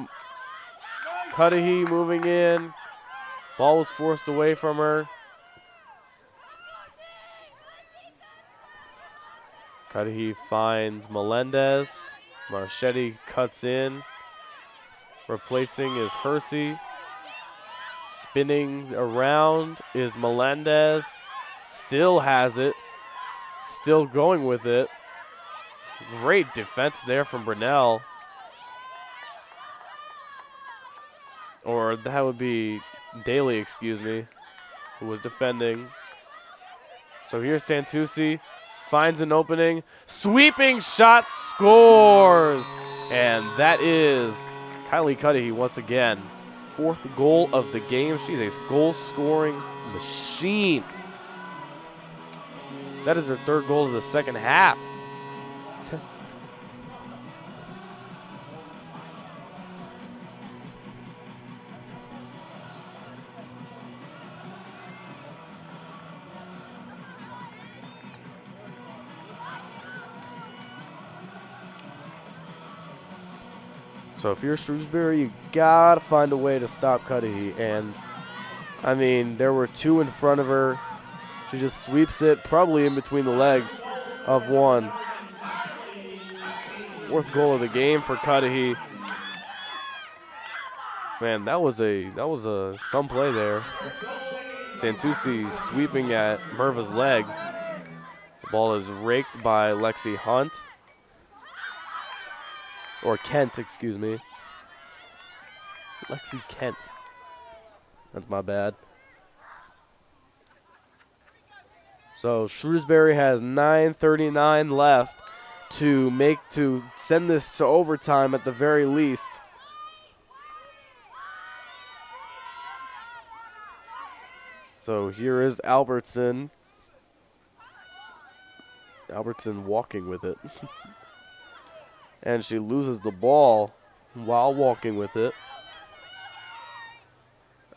Cudahy moving in. Ball was forced away from her. Cudahy finds Melendez. Marchetti cuts in. Replacing is Hersey. Spinning around is Melendez. Still has it. Still going with it. Great defense there from Brunel. Or that would be Daly, excuse me, who was defending. So here's Santucci, finds an opening, sweeping shot, scores! And that is Kylie Cudahy once again. 4th goal of the game. She's a goal-scoring machine. That is her 3rd goal of the second half. So if you're Shrewsbury, you gotta find a way to stop Cudahy. And I mean, there were 2 in front of her. She just sweeps it, probably in between the legs of one. 4th goal of the game for Cudahy. Man, that was some play there. Santucci sweeping at Merva's legs. The ball is raked by Lexi Hunt. Or Kent, excuse me. Lexi Kent. That's my bad. So Shrewsbury has 9:39 left to send this to overtime at the very least. So here is Albertson. Albertson walking with it. And she loses the ball while walking with it.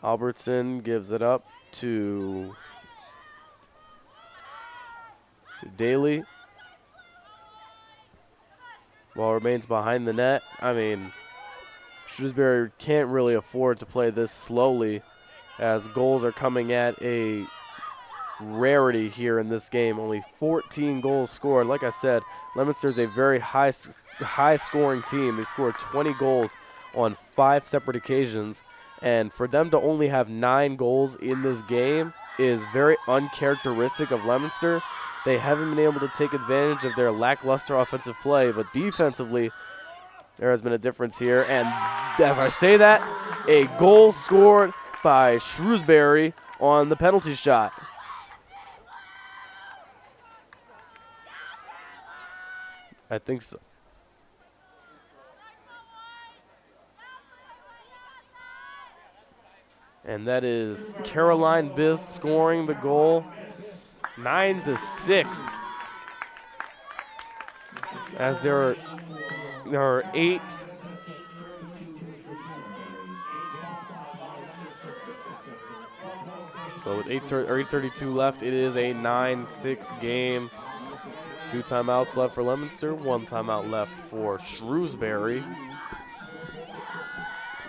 Albertson gives it up to Daly. Ball remains behind the net. I mean, Shrewsbury can't really afford to play this slowly, as goals are coming at a rarity here in this game. Only 14 goals scored. Like I said, Leominster's a very high-scoring team. They scored 20 goals on 5 separate occasions, and for them to only have 9 goals in this game is very uncharacteristic of Leominster. They haven't been able to take advantage of their lackluster offensive play, but defensively, There has been a difference here. And as I say that, a goal scored by Shrewsbury on the penalty shot. I think so. And that is Caroline Biss scoring the goal, 9-6. As there are 8. So with 8:32 left, it is a 9-6 game. 2 timeouts left for Leominster, 1 timeout left for Shrewsbury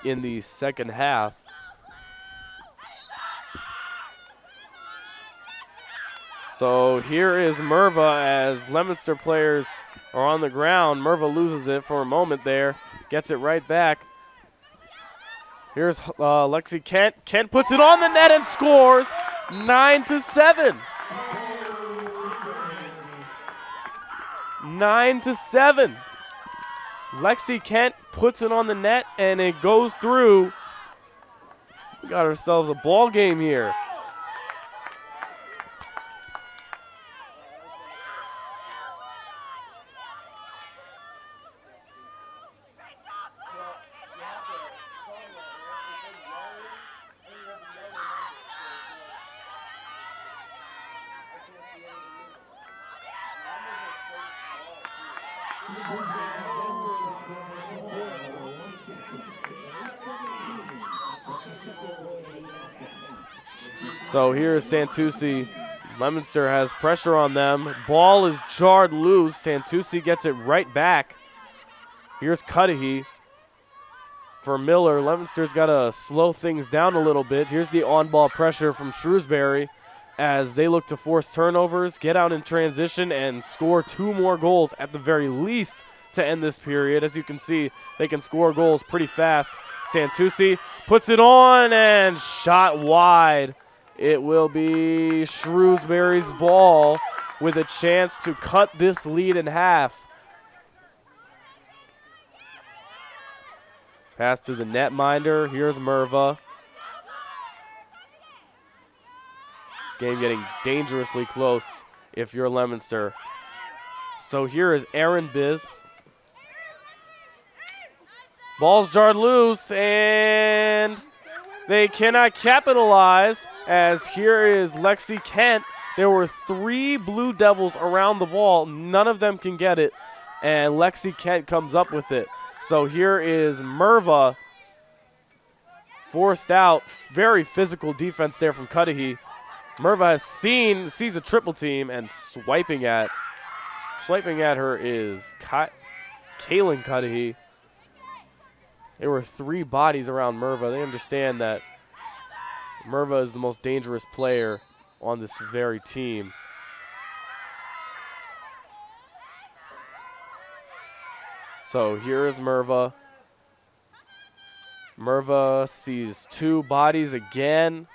in the second half. So here is Merva as Leominster players are on the ground. Merva loses it for a moment there, gets it right back. Here's Lexi Kent. Kent puts it on the net and scores, 9-7. 9-7. Lexi Kent puts it on the net and it goes through. We got ourselves a ball game here. So here's Santucci. Leominster has pressure on them. Ball is jarred loose. Santucci gets it right back. Here's Cudahy for Miller. Leominster's got to slow things down a little bit. Here's the on-ball pressure from Shrewsbury as they look to force turnovers, get out in transition, and score 2 more goals at the very least to end this period. As you can see, they can score goals pretty fast. Santucci puts it on and shot wide. It will be Shrewsbury's ball with a chance to cut this lead in half. Pass to the netminder. Here's Merva. This game getting dangerously close if you're Leominster. So here is Aaron Biss. Ball's jarred loose and they cannot capitalize, as here is Lexi Kent. There were 3 Blue Devils around the ball. None of them can get it, and Lexi Kent comes up with it. So here is Merva forced out. Very physical defense there from Cudahy. Merva sees a triple team, and swiping at her is Kaylin Cudahy. There were 3 bodies around Merva. They understand that Merva is the most dangerous player on this very team. So here is Merva. Merva sees 2 bodies again.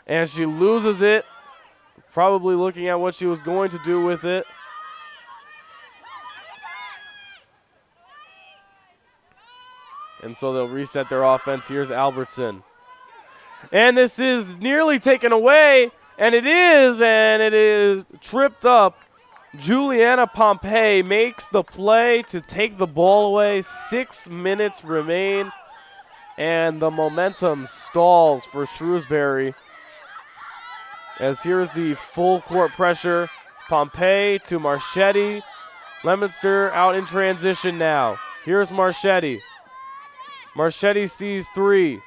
And she loses it, probably looking at what she was going to do with it. And so they'll reset their offense. Here's Albertson. And this is nearly taken away, and it is tripped up. Juliana Pompey makes the play to take the ball away. 6 minutes remain, and the momentum stalls for Shrewsbury. As here's the full court pressure. Pompey to Marchetti. Leominster out in transition now. Here's Marchetti. Marchetti sees 3.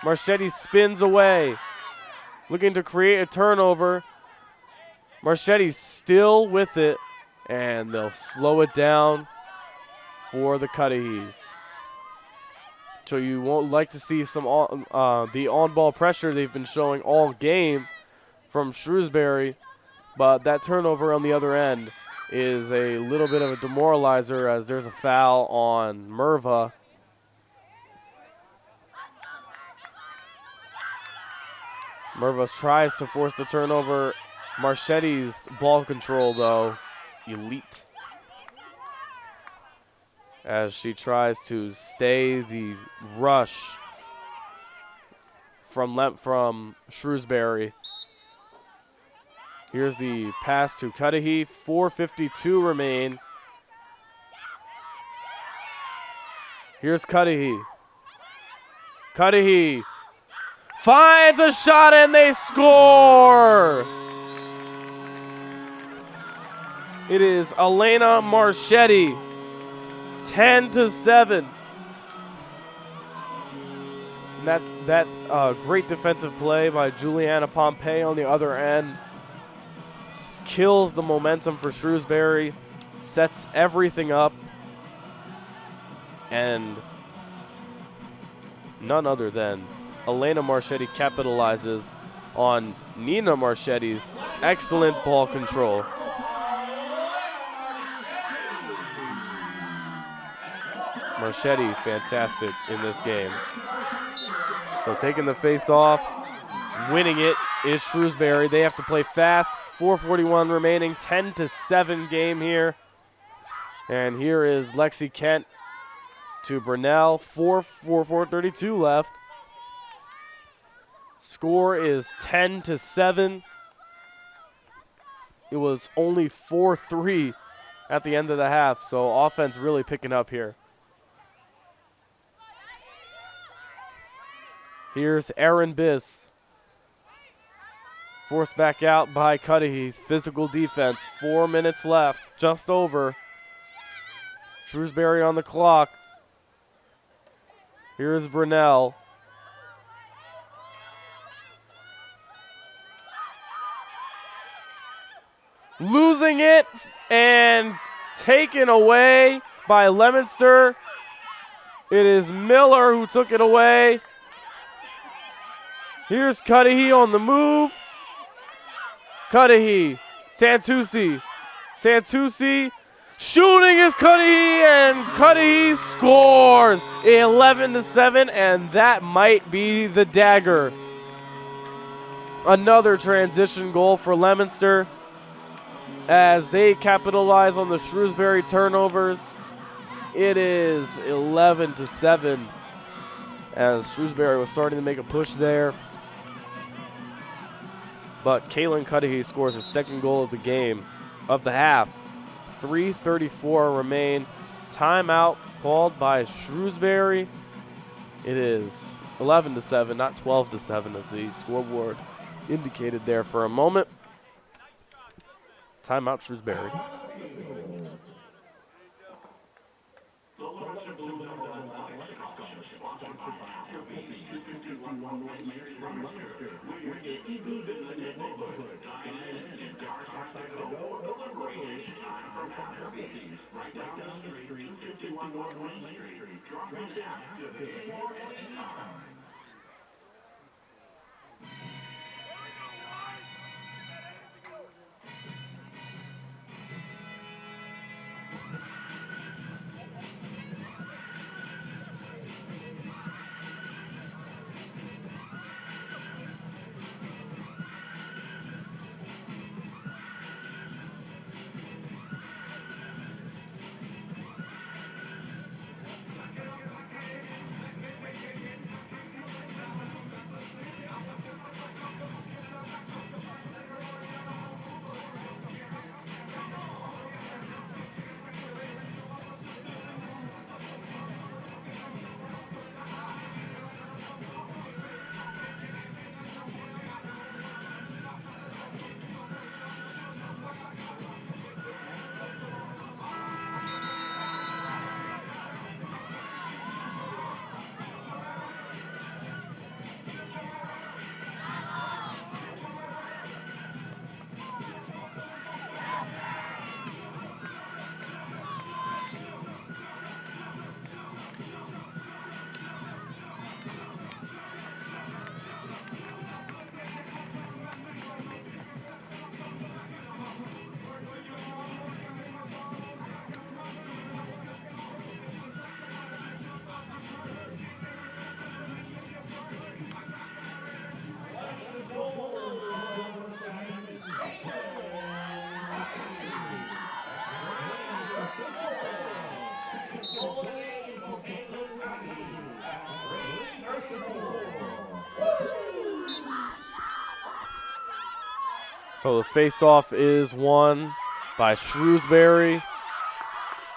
Marchetti spins away, looking to create a turnover. Marchetti's still with it, and they'll slow it down for the Cudahys. So you won't like to see some the on-ball pressure they've been showing all game from Shrewsbury, but that turnover on the other end is a little bit of a demoralizer, as there's a foul on Merva. Merva tries to force the turnover. Marchetti's ball control, though, elite. as she tries to stay the rush from Shrewsbury. Here's the pass to Cudahy. 4:52 remain. Here's Cudahy. Cudahy finds a shot and they score! It is Elena Marchetti, 10-7. And that great defensive play by Juliana Pompey on the other end kills the momentum for Shrewsbury, sets everything up, and none other than Elena Marchetti capitalizes on Nina Marchetti's excellent ball control. Marchetti fantastic in this game. So taking the face off, winning it is Shrewsbury. They have to play fast. 4:41 remaining, 10-7 game here. And here is Lexi Kent to Brunel. 4:32 left. Score is 10-7. It was only 4-3 at the end of the half, so offense really picking up here. Here's Erin Biss. Forced back out by Cudahy's physical defense. 4 minutes left, just over. Shrewsbury on the clock. Here's Brunel. Losing it and taken away by Leominster. It is Miller who took it away. Here's Cudahy on the move. Cudahy, Santucci. Santucci, shooting is Cudahy, and Cudahy scores 11-7, and that might be the dagger. Another transition goal for Leominster as they capitalize on the Shrewsbury turnovers. It is 11-7 as Shrewsbury was starting to make a push there. But Kaylin Cudahy scores his second goal of the game, of the half. 3:34 remain. Timeout called by Shrewsbury. It is 11-7, not 12-7 as the scoreboard indicated there for a moment. Timeout Shrewsbury. So the face-off is won by Shrewsbury.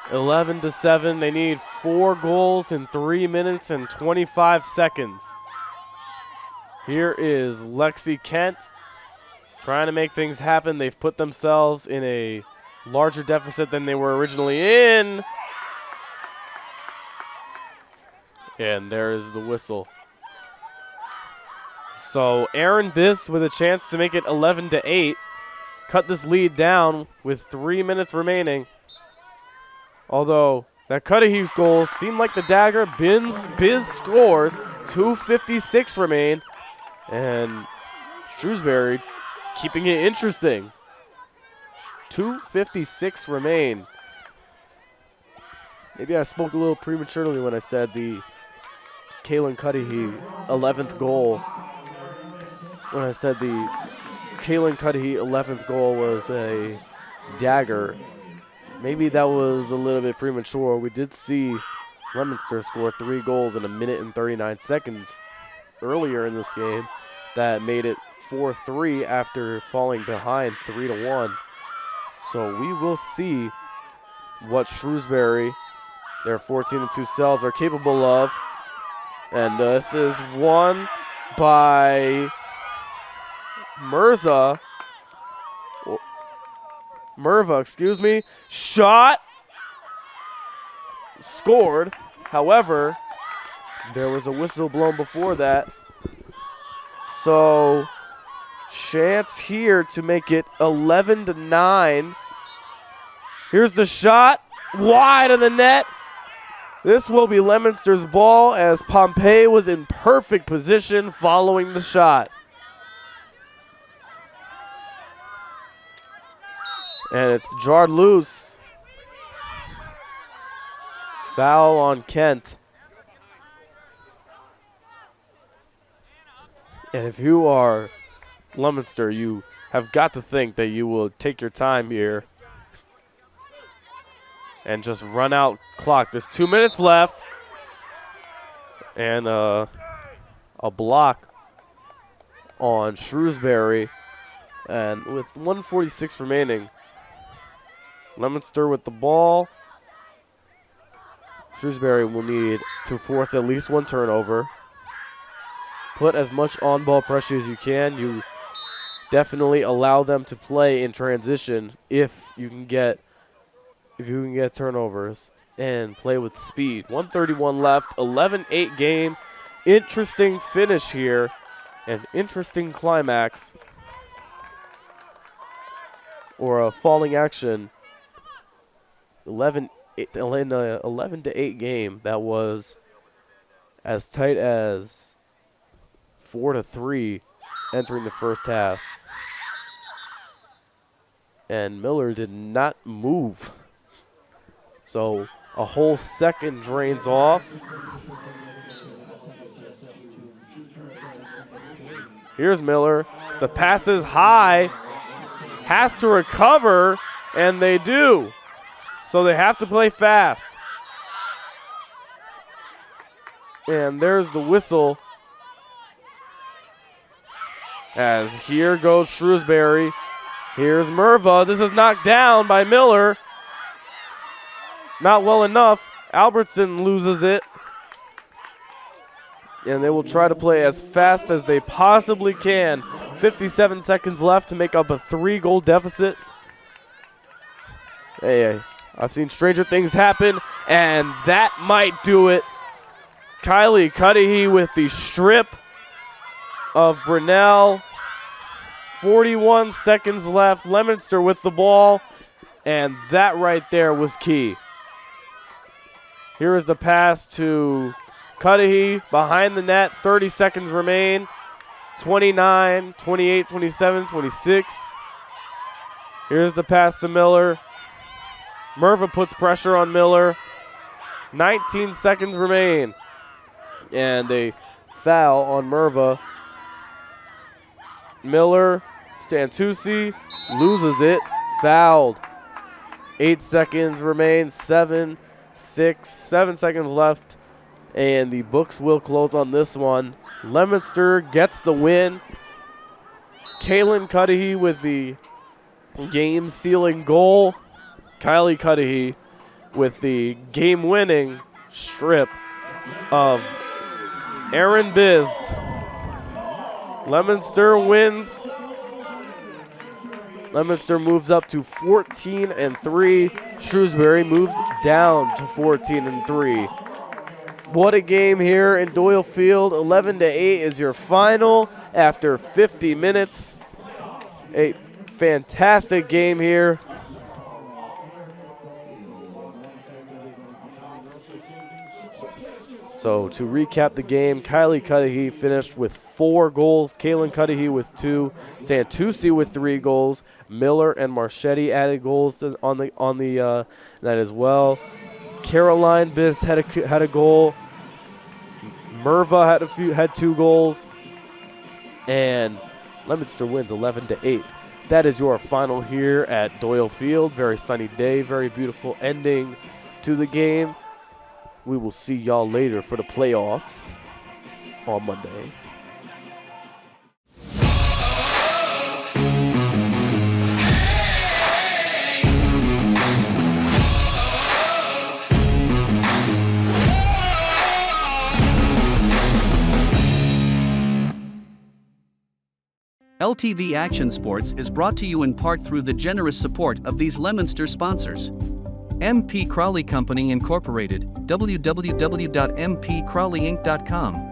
11-7. They need 4 goals in 3 minutes and 25 seconds. Here is Lexi Kent trying to make things happen. They've put themselves in a larger deficit than they were originally in. And there is the whistle. So Aaron Biss with a chance to make it 11-8. Cut this lead down with 3 minutes remaining. Although that Cudahy goal seemed like the dagger. Biz scores. 2:56 remain. And Shrewsbury keeping it interesting. 2:56 remain. Maybe I spoke a little prematurely when I said the Kaylin Cudahy 11th goal. When I said the Kaylin Cudahy 11th goal was a dagger. Maybe that was a little bit premature. We did see Leominster score 3 goals in 1 minute and 39 seconds earlier in this game that made it 4-3 after falling behind 3-1. So we will see what Shrewsbury, their 14-2 selves, are capable of. And this is won by Merva, excuse me. Shot. Scored. However, there was a whistle blown before that. So, chance here to make it 11-9. Here's the shot. Wide of the net. This will be Leominster's ball as Pompey was in perfect position following the shot. And it's jarred loose. Foul on Kent. And if you are Leominster, you have got to think that you will take your time here and just run out clock. There's 2 minutes left. And a block on Shrewsbury. And with 1:46 remaining, Leominster with the ball. Shrewsbury will need to force at least 1 turnover. Put as much on-ball pressure as you can. You definitely allow them to play in transition if you can get turnovers and play with speed. 1:31 left, 11-8 game. Interesting finish here, an interesting climax or a falling action. 11-8 game that was as tight as 4-3 entering the first half. And Miller did not move. So a whole second drains off. Here's Miller. The pass is high. Has to recover, and they do. So they have to play fast. And there's the whistle. As here goes Shrewsbury. Here's Merva. This is knocked down by Miller. Not well enough. Albertson loses it. And they will try to play as fast as they possibly can. 57 seconds left to make up a 3-goal deficit. Hey, I've seen stranger things happen, and that might do it. Kylie Cudahy with the strip of Brunel. 41 seconds left. Leominster with the ball, and that right there was key. Here is the pass to Cudahy behind the net. 30 seconds remain. 29, 28, 27, 26. Here's the pass to Miller. Merva puts pressure on Miller. 19 seconds remain. And a foul on Merva. Miller, Santucci loses it. Fouled. 8 seconds remain. 7 seconds left. And the books will close on this one. Leominster gets the win. Kaylin Cudahy with the game-sealing goal. Kylie Cudahy with the game-winning strip of Aaron Biz. Leominster wins. Leominster moves up to 14-3. Shrewsbury moves down to 14-3. What a game here in Doyle Field. 11-8 is your final after 50 minutes. A fantastic game here. So to recap the game, Kylie Cudahy finished with 4 goals, Kaylin Cudahy with 2, Santucci with 3 goals, Miller and Marchetti added goals on the night as well. Caroline Biss had a goal. Merva had 2 goals, and Leominster wins 11-8. That is your final here at Doyle Field. Very sunny day, very beautiful ending to the game. We will see y'all later for the playoffs on Monday. LTV Action Sports is brought to you in part through the generous support of these Leominster sponsors. MP Crowley Company Incorporated, www.mpcrowleyinc.com.